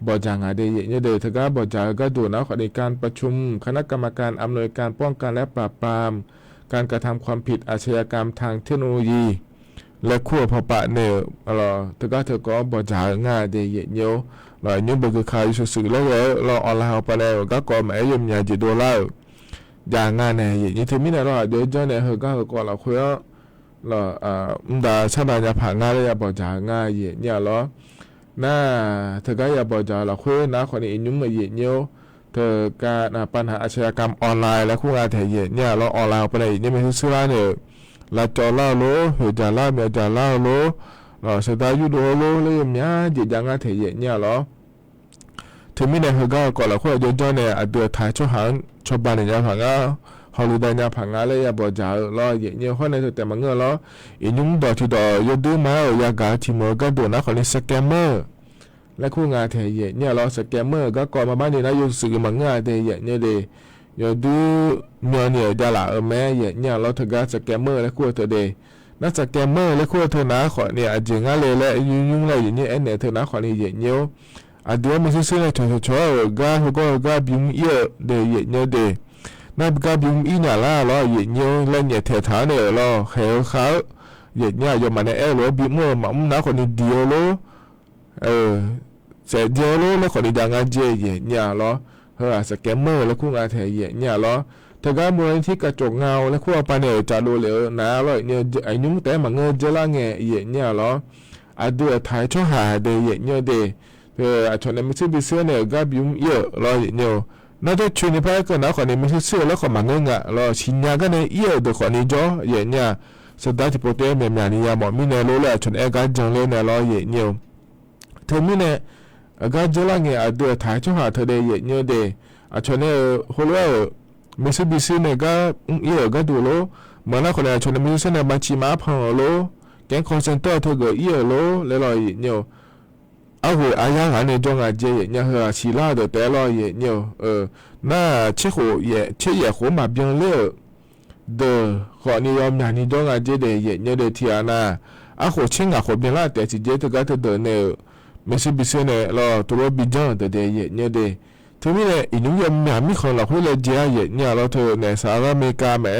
บอจางเดย์เนี่ยเดย์เธอก็บอจาก็ดูนะขอในการประชุมคณะกรรมการอำนวยการป้องกันและปราบปรามการกระทำความผิดอาชญากรรมทางเทคโนโลยีและขั้วพอปะเนี่ยเธอก็บอจางเดย์เนี่ยยุ่งบกุขายสื่อแล้วเราออนไลน์ไปแล้วก็หมายยมยาจิโดแล้วอย่างเนี่ยอย่างนี้เธอไม่ได้เราเดี๋ยวเจ้าเนี่ยก็เราคุยเราดาชาบานยาผ่านง่ายเลยบอจางเนี่ยเราน่าเธอก็อย่าบอกจะเราคุยนะคนนี้ยุ่งมาเยอะเยอะเธอการปัญหาอาชญากรรมออนไลน์และคู่งานแถวเนี่ยเราออนไลน์ไปไหนเนี่ยไม่ใช่ซื้อร้านเนี่ยเราจอเล่าโลหัวจ่าเล่าเมียจ่าเล่าโลเราสตาร์ยูโดโลเลยเนี่ยจีจังงานแถวเนี่ยเราถึงไม่ได้เธอก็เราคุยจนเนี่ยเดือดถ่ายช่วงหางชาวบ้านเนี่ยผังอ่ะฮอลลีเดย์เนี่ยผังอ่ะเลยอย่าบอกจะเราเนี่ยคนในแต่มันเงาเรายุ่งดอกที่ดอกยอดดูมาอยากการที่มันก็โดนนะคนนี้สแกมเมอร์และคู่งานแถวเนี่ยเราสแกมเมอร์ก็ก่อนมาบ้านนี้นะอยู่สื่อมันง่ายแต่เนี่ยเดย์ยอดดูเมียเนี่ยจะละแม่เนี่ยเราถึงการสแกมเมอร์และคู่เธอเดย์นักสแกมเมอร์และคู่เธอนะขอเนี่ยจริงอะไรและยุ่งอะไรอย่างนี้เนี่ยเธอนะขอนี่เนี่ยเดี๋ยวมันซื้อในชัวร์ก็บิมเยอะเดย์เนี่ยเดย์นั่นก็บิมอีน่าละเราเนี่ยเล่นเนี่ยเทถาเนี่ยเราเหวเขาเนี่ยยอมมาในเราบิมเมื่อมันนะคนนี้เดียวโลเสร็จเดียวโลแล้วคนนี้ดังงานเจเนี่ยเราสแกมเมอร์แล้วคู่งานแถวเนี่ยเราถ้าก็มูลนิธิกระจกเงาแล้วคู่ปานเนี่ยจะรู้เลยนะเราเนี่ยไอ้ยุ่งแต่มันเงินจะละเงี้ยเนี่ยเราเดือดถ่ายช่องหาเดย์เนี่ยเดย์ชนในมิสซิบิเซียเนี่ยก็บิมเยอะเราเนี่ยน่าจะช่วยในภาคกันนะคนนี้ไม่ใช่เสื้อแล้วคนมันเงินเราชินยากันเนี่ยเยอะเด็กคนนี้จ่อเนี่ยสุดท้ายที่โปรเตมเนี่ยนี่ยาหมอมีเนี่ยรู้เลยชนกันจังเลยเนี่ยเราเนี่ยเธอมีเนี่ยก็จะละเงี้ยเดือดถ่ายช่องหาเธอเดย์เนี่ยเดย์ชนเนี่ยหัวเรามิสซิบิเซียเนี่ยก็เยอะก็ดูโลเหมือนนะคนเนี่ยชนในมิสซิเนี่ยมาชิมาพังโลแก๊งคอนเซนเตอร์เธอก็เยอะโลเลยเราเนี่ยเอาหัวอายาหาในจงอาเจเนี่ยเหรอชีลาเดแต่เราเนี่ยน่าเชื่อหัวเชื่อหัวมาเบียงเล่เดขอนี่ยอมอย่างนี้จงอาเจเดเนี่ยเดที่อานาหัวเชื่อหัวเบียงละแต่จีเจเธอก็เธอเดินเนี่ยไม่ใช่บิเซเนี่ยเราตัวบิจังเดเนี่ยเดทีนี้เนี่ยอีนุ่งยอมอย่างมีคนเราคุยเลยเจียเนี่ยเราเธอเนี่ยสหรัฐอเมริกาแม่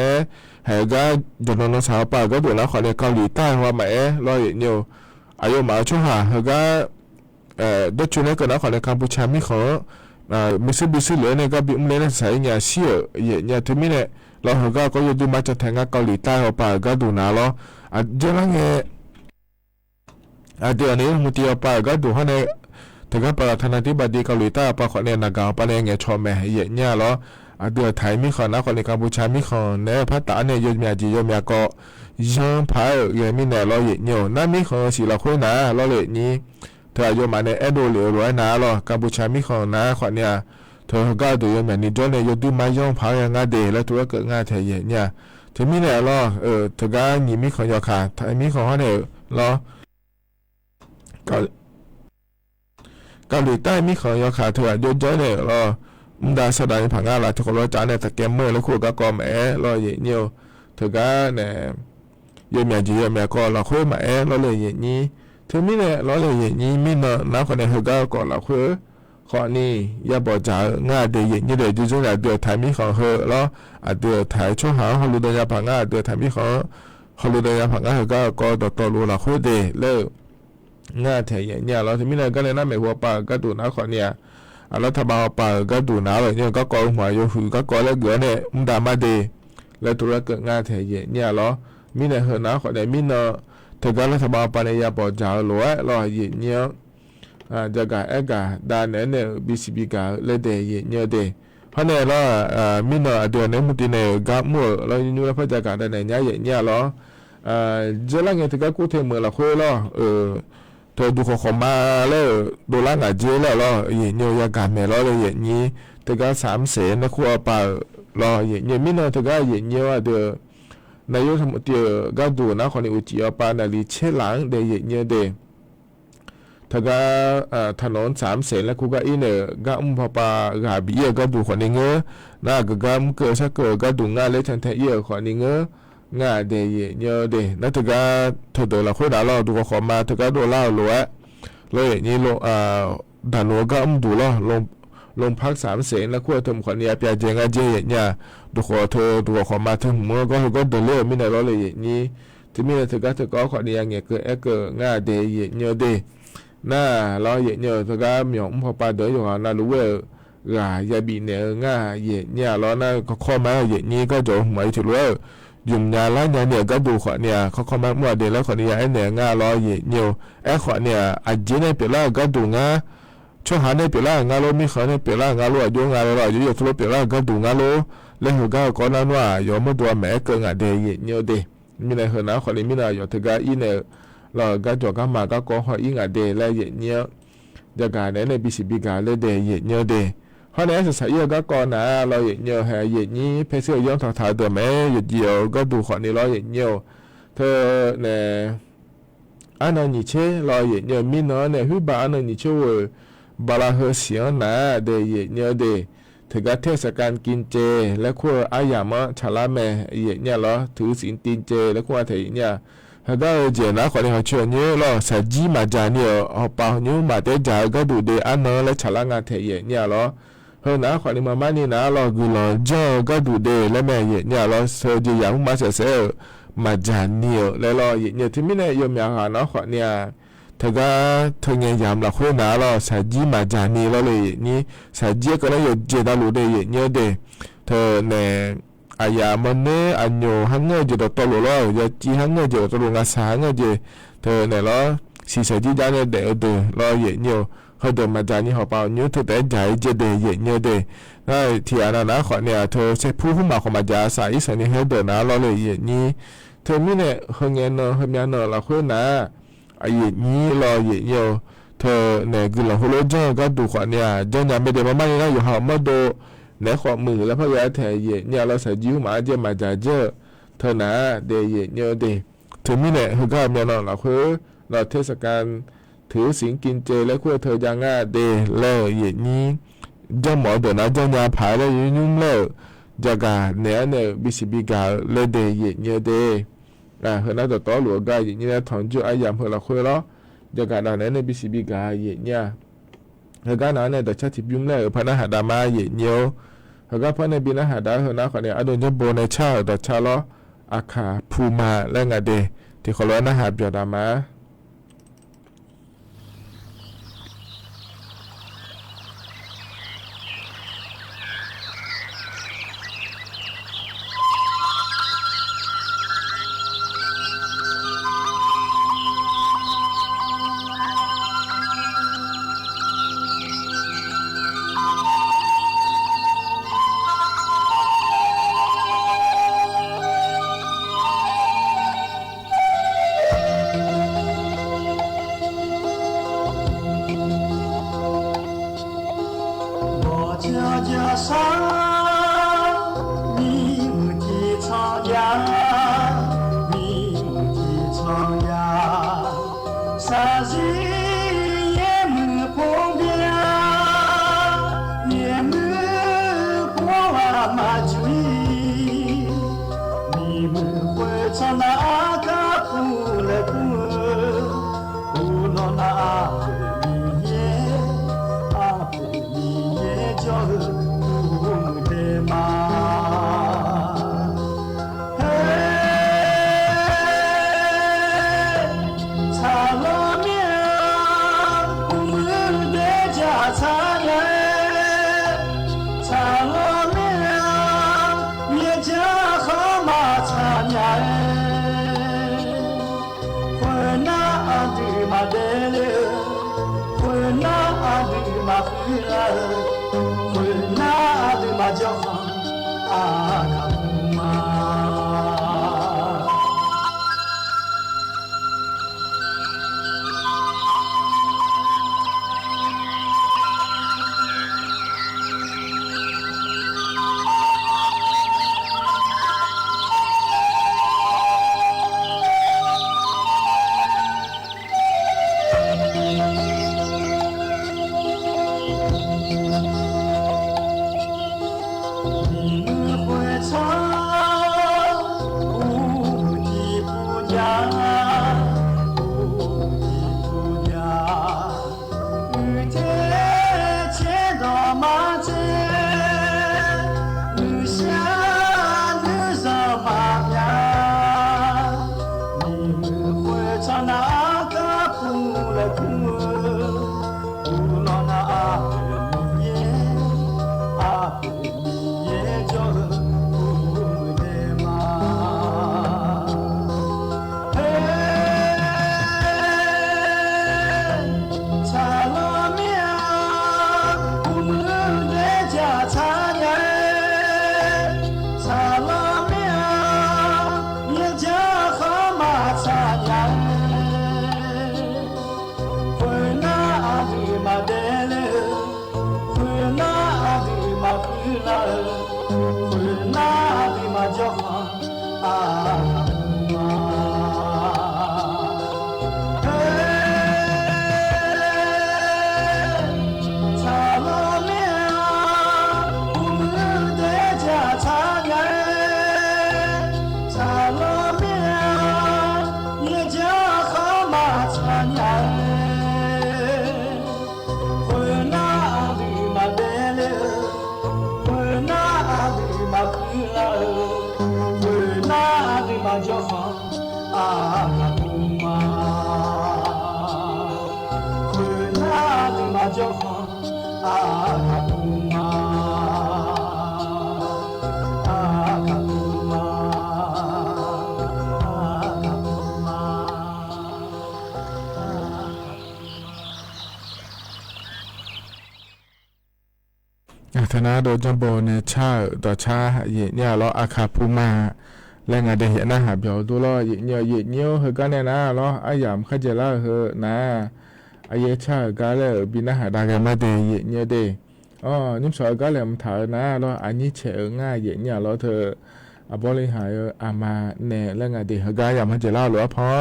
เฮ้ยก็จนน้องสาวป้าก็โดนแล้วขอเนี่ยเกาหลีใต้ว่าแม่เราเนี่ยอายุมาช่วงหาเฮ้ยก็ดัชนีก็นะขอในกัมพูชามีของมิสซิบิซิเหลือเนี่ยก็บิมเลนใส่เนี่ยเชี่ยเนี่ยที่มีเนี่ยเราเห็นก็อยู่ดูมาจากทางเกาหลีใต้ออกไปก็ดูนะเราเจ้าละเนี่ยเดี๋ยวนี้มุติออกไปก็ดูให้เนี่ยถึงกับประธานาธิบดีเกาหลีใต้ไปขอเนี่ยนักการไปเนี่ยชมแม่เนี่ยเราเดี๋ยวไทยมีของนะขอในกัมพูชามีของเนี่ยพัฒนาเนี่ยยมยาจียมยาก็ยังพายยังมีเนี่ยเราเนี่ยนั่นมีของสิเราคุยนะเราเลยนี่เธออายุมาในเอโดเหลือร้อยนาหรอกัมพูชามีของนาขวัญเนี่ยเธอก็ดูยังแบบนี้จนเนี่ยยดูมาย่องพายงาเดแล้วตัวเกิดงาเทียเนี่ยถึงมีเนี่ยหรอเธอก็ยิ่มีของยาขาไทยมีของเขาเนี่ยหรอเกาหลีใต้มีของยาขาเธออายุเยอะเนี่ยหรอมันได้แสดงผังอะไรทุกคนรู้จักเนี่ยแต่เกมเมอร์แล้วคู่ก็กอมหรออย่างนี้เธอก็เนี่ยยมยาจียมยาก็เราคุยมาเราเลยอย่างนี้ถึงมีเนี่ยเราเลยอย่างนี้มีเนาะนักคนในเฮก็ก่อนเราคือข้อนี้อย่าบอกจ่ายง่ายเดียอย่างนี้เดี๋ยวจะจะเดือดไทยมีของเฮแล้วเดือดไทยช่วงหาฮอลลีเดย์ผังง่ายเดือดไทยมีของฮอลลีเดย์ผังง่ายก็ต่อรู้เราคุยเดย์เลิกง่ายแถอย่างเนี้ยเราถึงมีเนี่ยก็เลยน่าไม่หัวปากก็ดูนักคนเนี่ย รัฐบาลป่าก็ดูหนาวเลยเนี่ยก็กอหัวโยหือก็กอแล้วเกือเนี่ยมุดามาเดแล้วตัวเกิดงานเทียเนี่ยเหรอมีในเหือหนาวขอได้มีเนาะถึงก็รัฐบาลป่าในยาปอจ่าหลวรอเย็นเนี่ยจะกะเอกะดานเนี่ยบีซีบีกะเลเดเย็นเนี่ยเดเพราะเนี่ยเรามีเนาะเดือนนี้มุติเนี่ยกับมัวเราอยู่แล้วพระจักรได้ในเนี่ยเย็นเนี่ยเหรอเจ้าละเงี้ยถึงก็กู้เทมือละคุยเหรอเธอดูของมาแล้วดูร่างกายเจแล้วเหรอเย็นเนี่ยยากาศแม่เหรอเลยเย็นนี้ถึงก็300,000นะคู่ป่ารอเย็นเนี่ยมีเนาะถึงก็เย็นเนี่ยว่าเดือนายกสมุทรก็ดูนะคนในอุจิปานาลีเชลังเดยเนี่ยเดถ้าก็ถนน300,000แล้วกูก็อีเนี่ยก็พอปากาบีก็ดูคนในเงื้อน่าก็เกิดสักเกิดก็ดูงานเล็กทันทีเยอะคนในเงื้องานเดยเนี่ยเดนั่นถ้าก็เธอเดินเราคุยด่าเราดูขอมาถ้าก็ดูเล่าหลัวเลยนี่ลงด่านหลัวก็ดูเราลงพัก300,000แล้วคู่เธอคนนี้เปียเจงเจเนี่ยดูขอเธอดูขอมาเธอมัวก็เดินเลี้ยวไม่ได้เราเลยนี่ที่มีเธอก็คนนี้เงี้ยเกิดงานเดยเนี่ยเดน่าเราเย็นเนี่ยถ้าก็มีองค์พอปาเดินอยู่น่ารู้ว่ายาบีเนี่ยง่าเย็นเนี่ยเราน่าก็ข้อมาเย็นนี้ก็จะหมายถึงว่ายุ่งยากแล้วเนี่ยก็ดูขอเนี่ยเขาข้อมาเมื่อเดือนแล้วขอเนี่ยไอ้เนี่ยง่าเราเย็นเนี่ยไอ้ขอเนี่ยอาจจะเนี่ยเปล่าก็ดูง่าช่วงหาเนี่ยเปล่างาโลมีเขาเนี่ยเปล่างาโลอายุงาโลอายุเยอะทุลเปล่าก็ดูงาโลแล้วเขาก็นั้นว่ายอมตัวแม่เกินเดยเย็นเนี่ยเดมีในเหือนะขอเนี่ยมีในอยู่ถ้าก็อีเนี่ยเราก็จอก็มาก็ขอหอยงาเดย์และเย็นเนี่ยจะการในบีซีบีการเลยเดย์เย็นเนี่ยเดย์เพราะในสุดท้ายก็ก่อนนะเราเย็นเนี่ยให้เย็นนี้เพเซอร์ย้อนถอดตัวแม่หยุดเดียวก็ดูขอนี้เราเย็นเนี่ยเธอเนี่ยอันนั้นนี่เช่เราเย็นเนี่ยมีเนาะเนี่ยฮึบอันนั้นนี่เช่ว่าบาลาเฮเสียงนะเดย์เย็นเนี่ยเดย์ถึงกับเทศกาลกินเจและขั้วอายามะชาลาแม่เย็นเนี่ยเหรอถือศีลกินเจและขั้วเทียเนี่ย他到这那可能好吃牛了，实际嘛家牛，好包牛嘛得家个都得安那来吃那个太爷伢了，后那可能慢慢的拿了个了，这个都得来买爷伢了，所以就养嘛些些嘛家牛来了爷伢，他们呢有苗哈那可能。他个他人养了会拿了，实际嘛家牛了嘞，你实际可能有接到路的爷伢的，他呢。ayah mana anyo hanga je doktor lo ya ji hanga je doktor nga sa hanga je to ne lo si sa ji ja ne de de lo ye nyo ho de ma ja ni ho pa nyu to de ja je de ye nyo de na ti ana na kho ne to se phu hu ma kho ma ja sa i sa ni he de na lo le ye ni to mi ne ho nge no ho mya no la kho na a ye ni lo ye nyo to ne gu lo ho lo ja ga du kho ne ja nya me de ma ma ni na yo ha ma doในความมือแล้วพระยาแทเยเนี่ยเราใส่ยิ้วมาเจมาจ่าเจอเธอหนาเดเยเนี่ยเดถึงมีเนี่ยคือก็มีนอนเราคือเราเทศกาลถือศีลกินเจและคุยเธอยังง่าเดแล้วเยนี้เจ้าหมอเดินนะเจ้ายาผายแล้วยุ่งแล้วจากการเนี่ยบิสิบิกาเลเดเยเนี่ยเดเฮ้ยน่าจะต่อหลวงกันอย่างนี้นะถอนจุอายามเพื่อเราคุยแล้วจากการเนี่ยบิสิบิกาเยเนี่ยเฮ้ยก็นั้นเนี่ยแต่ชาติยุ่งแล้วพนักหาดามาเยเนี่ยก็เพราะในบินหาดาเฮนะคนเนี่ยอดุลจะโบในชาต่อชาล้ออาคาภูมาและงาเดที่เขาล้อนะหาเบียดามา 擦了面，我们的家茶园。ธนาโดจัมโบเนชาต่อชาเยเนี่ยล้ออาคาพูมาและงานเดียนะหาเบียวตัวล้อเยเนี่ยเฮกันเนี่ยนะล้ออายามขจละเฮนะอายชากาเลบินะหาดากมาเดเยเนี่ยเดอ๋อนิมสอยกาเลมถานะล้ออันนี้เฉอง่ายเยเนี่ยล้อเธออบริหารอามาเนและงานเดียกายามขจละหรือเพราะ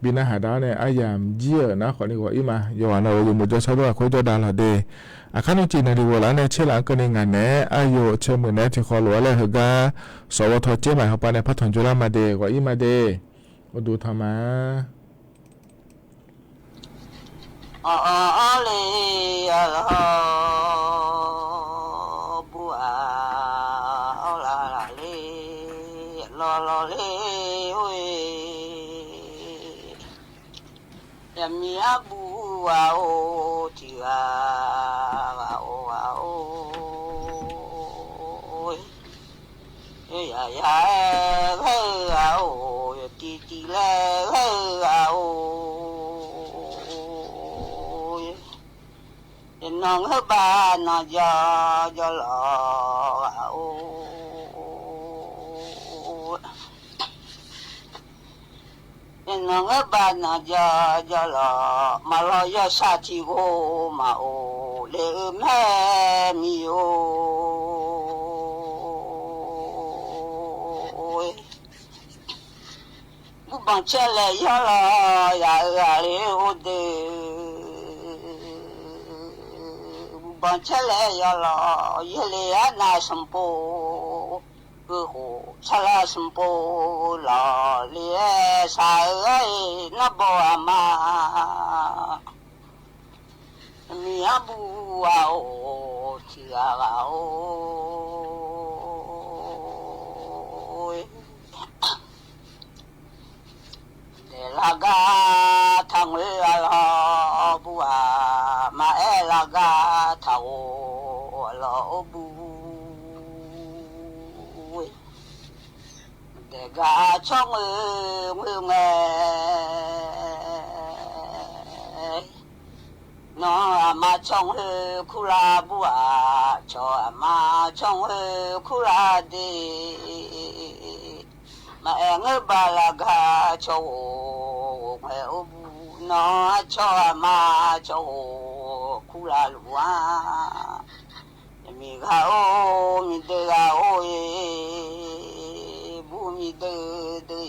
บินะหาดาเนี่ยอายามเจียนะขอนี่ว่าอีมาโยอานาอยู่มุจฉาด้วยคุยตัวดาลาเดอาคารจีนดีวลาเนี่ยเชื่อหลังกันในงานเนี่ยอายุเชื่อมือเนี่ยที่ขอหลวงเลยเหรอกาสวทเจ้าหมายเขาไปในพัฒนจุฬามาเดกว่าอีมาเดมาดูทำมาเลยบัวลาเลยลอเลยโอ้ยยามีอาบัวโอที่ว่ายาเฮ้อตีเลยเฮ้อน้องเฮบ้านน่ะยาหล่อน้องเฮบ้านน่ะยาหล่อมาลอยชาติโกมาโอเลแม่มีโอบังเชลยาลายาเลโอเดบังเชลยาลายเลอานาสมโปกูโหชลาสมโปลาเลสายนับอามามีอาบูอาโอที่อาโอlaga thang la bua ma laga thao lo bu de ga chong mưa nghe no ma chong he kula bua cho ma chong he kula de ma eng ba la ga cho he obu no cho ma cho kula lua mi ga o mi de ga o e bu mi de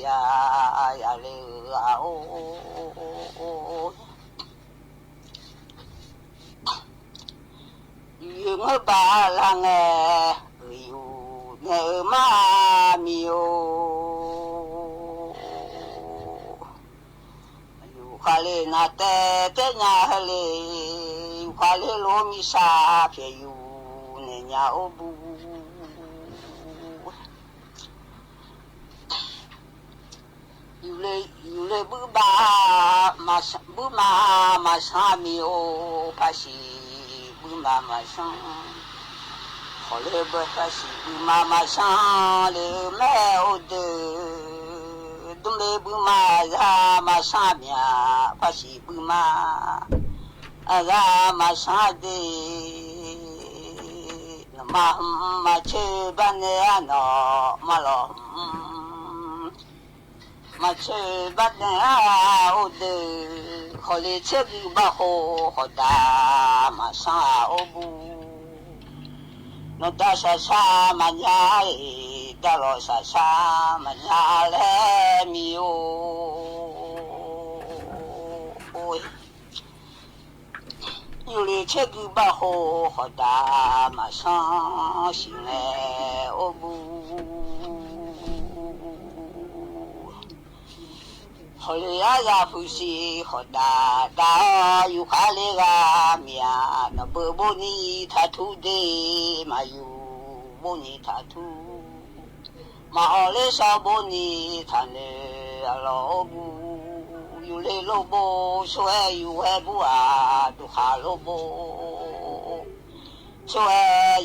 ya le ga o yêu ba la nghe yêu nghe ma mi o yêu khale na te nya hale yêu khale lo mi sa phe yêu ne nya obu yêu le bu ba ma sa mi o pa si mama sang khole ba si mama sang le me o de dum le bu ma za ma sa mya pa si bu ma aga ma sa de ma che ba ne ano ma lo ma che ba ne o de khole che bu ba ho da ma sa obu no da sa ma nya e da lo sa ma nya le mi o oi yu le che bu ba ho da ma sa si ne obu khole ya fu si khoda da yu khale ga mia na bo ni tha thu de ma yu bo ni tha thu ma ole sa bo ni tha ne alo bu yu le lo bo so yu he bu a du kha lo bo so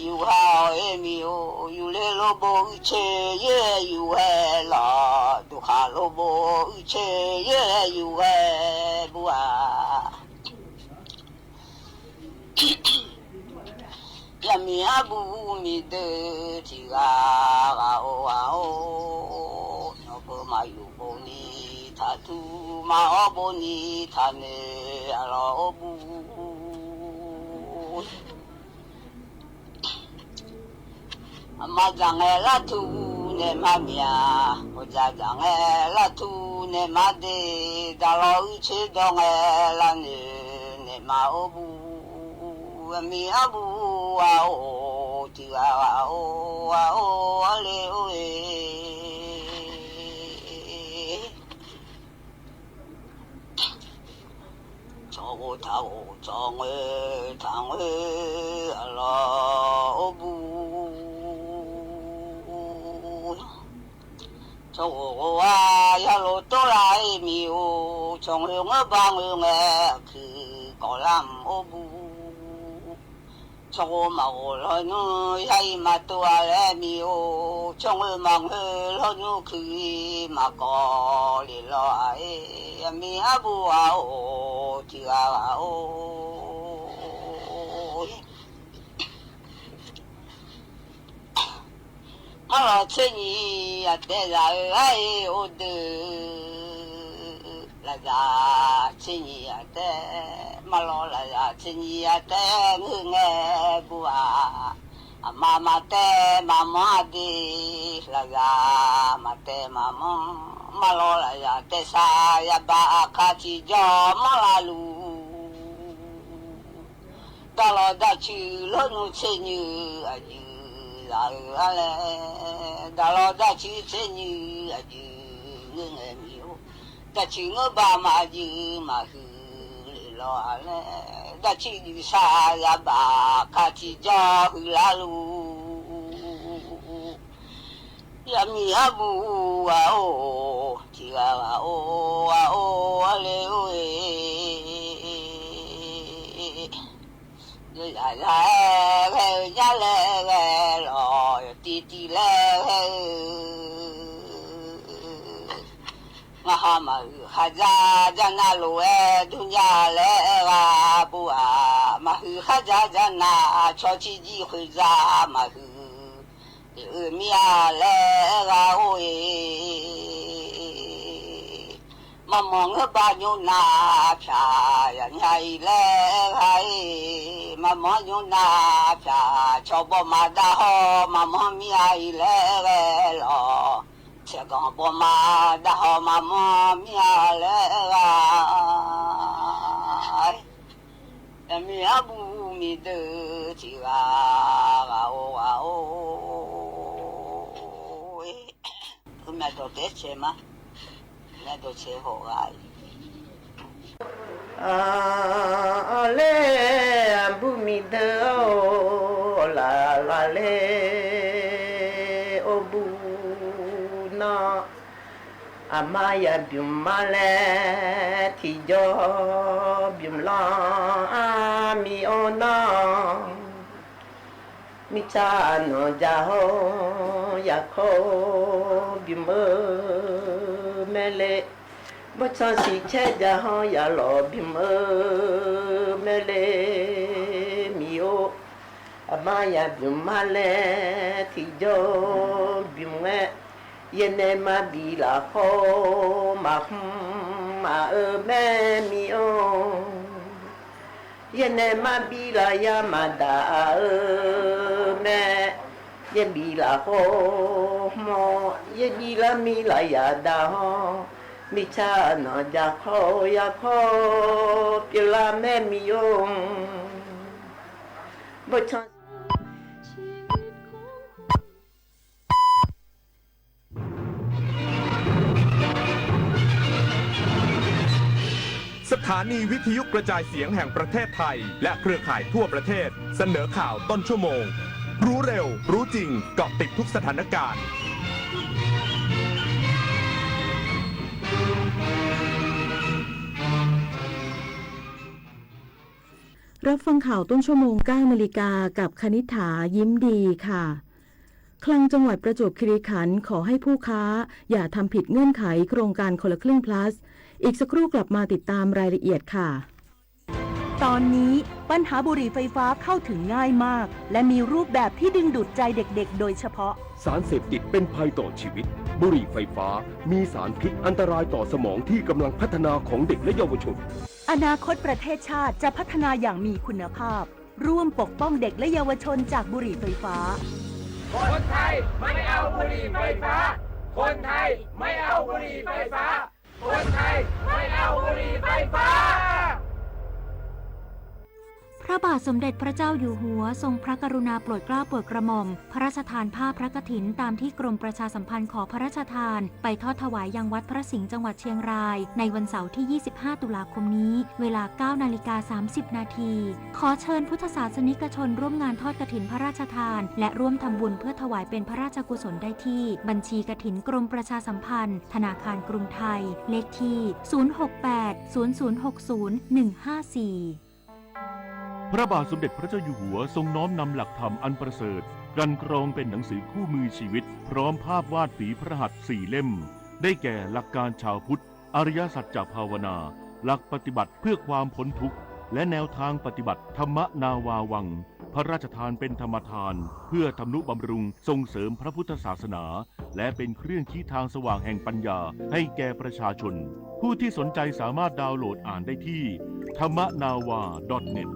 yu ha e mi o yu le lo bo che ye yu he la du kha lo bo che ye yu he bu a ya mi abu mi de ti ga o no bo ma yu bo ni ta tu ma o bo ni ta ne a lo bu ma jang la tu ne ma mia o ja jang la tu ne ma de da lo che dong la ne ma o bu mi a bu a o ti a o le o e cho ta o chong e thang e la o bu cho wa ya lo to lai mi o chong le nga bang nga ki ko lam o bu cho ma o lo nu yai ma to ale mi o chong le mang he lo nu ki ma ko li lo ai mi a bu a o ti a o ma che ni a te la ai o de la da che ni a te ma lo la da che ni a te nge bu a ma ma te ma ma di la da ma te ma ma lo la da te sa ya ba ka chi jo ma la lu da lo da chi lo nu che ni a ji da lo da chi che ni a ji nge mi o da chi ngo ba ma ji ma hu lo ale da chi ni sa ya ba ka chi ja hu la lu ya mi a bu a o ti a o ale o e la le lo ti le ha ma ha ja jana lo e dunya le ga bu a ma hu ha ja jana cho chi ji hu za ma hu mi a le ga o e ma mong ba nyu na pya ya nyai le ga e ma mo nyu na pya cho bo ma da ho ma mo mi ai le lo che gong bo ma da ho ma mo mi a le ga mi a bu mi de chi ga o me do te che ma me do che ho ga le bu mi de la la le o bu na amaya bium male ti jo bium la mi ona mi cha no ja ho ya ko bium mele bo chan si che ja ho ya lo bium mele mi o amaya bium male ti jo bium yene ma bi la ho ma me mi o yene ma bi la ya ma da me ye bi la ho mo ye bi la mi la ya da ho mi cha no ja ho ya ho pi la me mi o bo chanสถานีวิทยุกระจายเสียงแห่งประเทศไทยและเครือข่ายทั่วประเทศเสนอข่าวต้นชั่วโมงรู้เร็วรู้จริงเกาะติดทุกสถานการณ์รับฟังข่าวต้นชั่วโมง 9 นาฬิกากับคณิษฐายิ้มดีค่ะคลังจังหวัดประจวบคีรีขันธ์ขอให้ผู้ค้าอย่าทำผิดเงื่อนไขโครงการคนละครึ่ง plus อีกสักครู่กลับมาติดตามรายละเอียดค่ะตอนนี้ปัญหาบุหรี่ไฟฟ้าเข้าถึงง่ายมากและมีรูปแบบที่ดึงดูดใจเด็กๆโดยเฉพาะสารเสพติดเป็นภัยต่อชีวิตบุหรี่ไฟฟ้ามีสารพิษอันตรายต่อสมองที่กำลังพัฒนาของเด็กและเยาวชนอนาคตประเทศชาติจะพัฒนาอย่างมีคุณภาพร่วมปกป้องเด็กและเยาวชนจากบุหรี่ไฟฟ้าคนไทยไม่เอาบุหรี่ไฟฟ้าคนไทยไม่เอาบุหรี่ไฟฟ้าคนไทยไม่เอาบุหรี่ไฟฟ้าพระบาทสมเด็จพระเจ้าอยู่หัวทรงพระกรุณาโปรดเกล้าโปรดกระหม่อมพระราชทานผ้าพระกฐินตามที่กรมประชาสัมพันธ์ขอพระราชทานไปทอดถวายยังวัดพระสิงห์จังหวัดเชียงรายในวันเสาร์ที่ 25 ตุลาคมนี้เวลา 9:30 น.ขอเชิญพุทธศาสนิกชนร่วมงานทอดกฐินพระราชทานและร่วมทำบุญเพื่อถวายเป็นพระราชกุศลได้ที่บัญชีกฐินกรมประชาสัมพันธ์ธนาคารกรุงไทยเลขที่ 068-0060-154พระบาทสมเด็จพระเจ้าอยู่หัวทรงน้อมนำหลักธรรมอันประเสริฐกลั่นกรองเป็นหนังสือคู่มือชีวิตพร้อมภาพวาดฝีพระหัตถ์4 เล่มได้แก่หลักการชาวพุทธอริยสัจจภาวนาหลักปฏิบัติเพื่อความพ้นทุกข์และแนวทางปฏิบัติธรรมนาวาวังพระราชทานเป็นธรรมทานเพื่อทำนุบำรุงส่งเสริมพระพุทธศาสนาและเป็นเครื่องชี้ทางสว่างแห่งปัญญาให้แก่ประชาชนผู้ที่สนใจสามารถดาวน์โหลดอ่านได้ที่ธรรมนาวา .net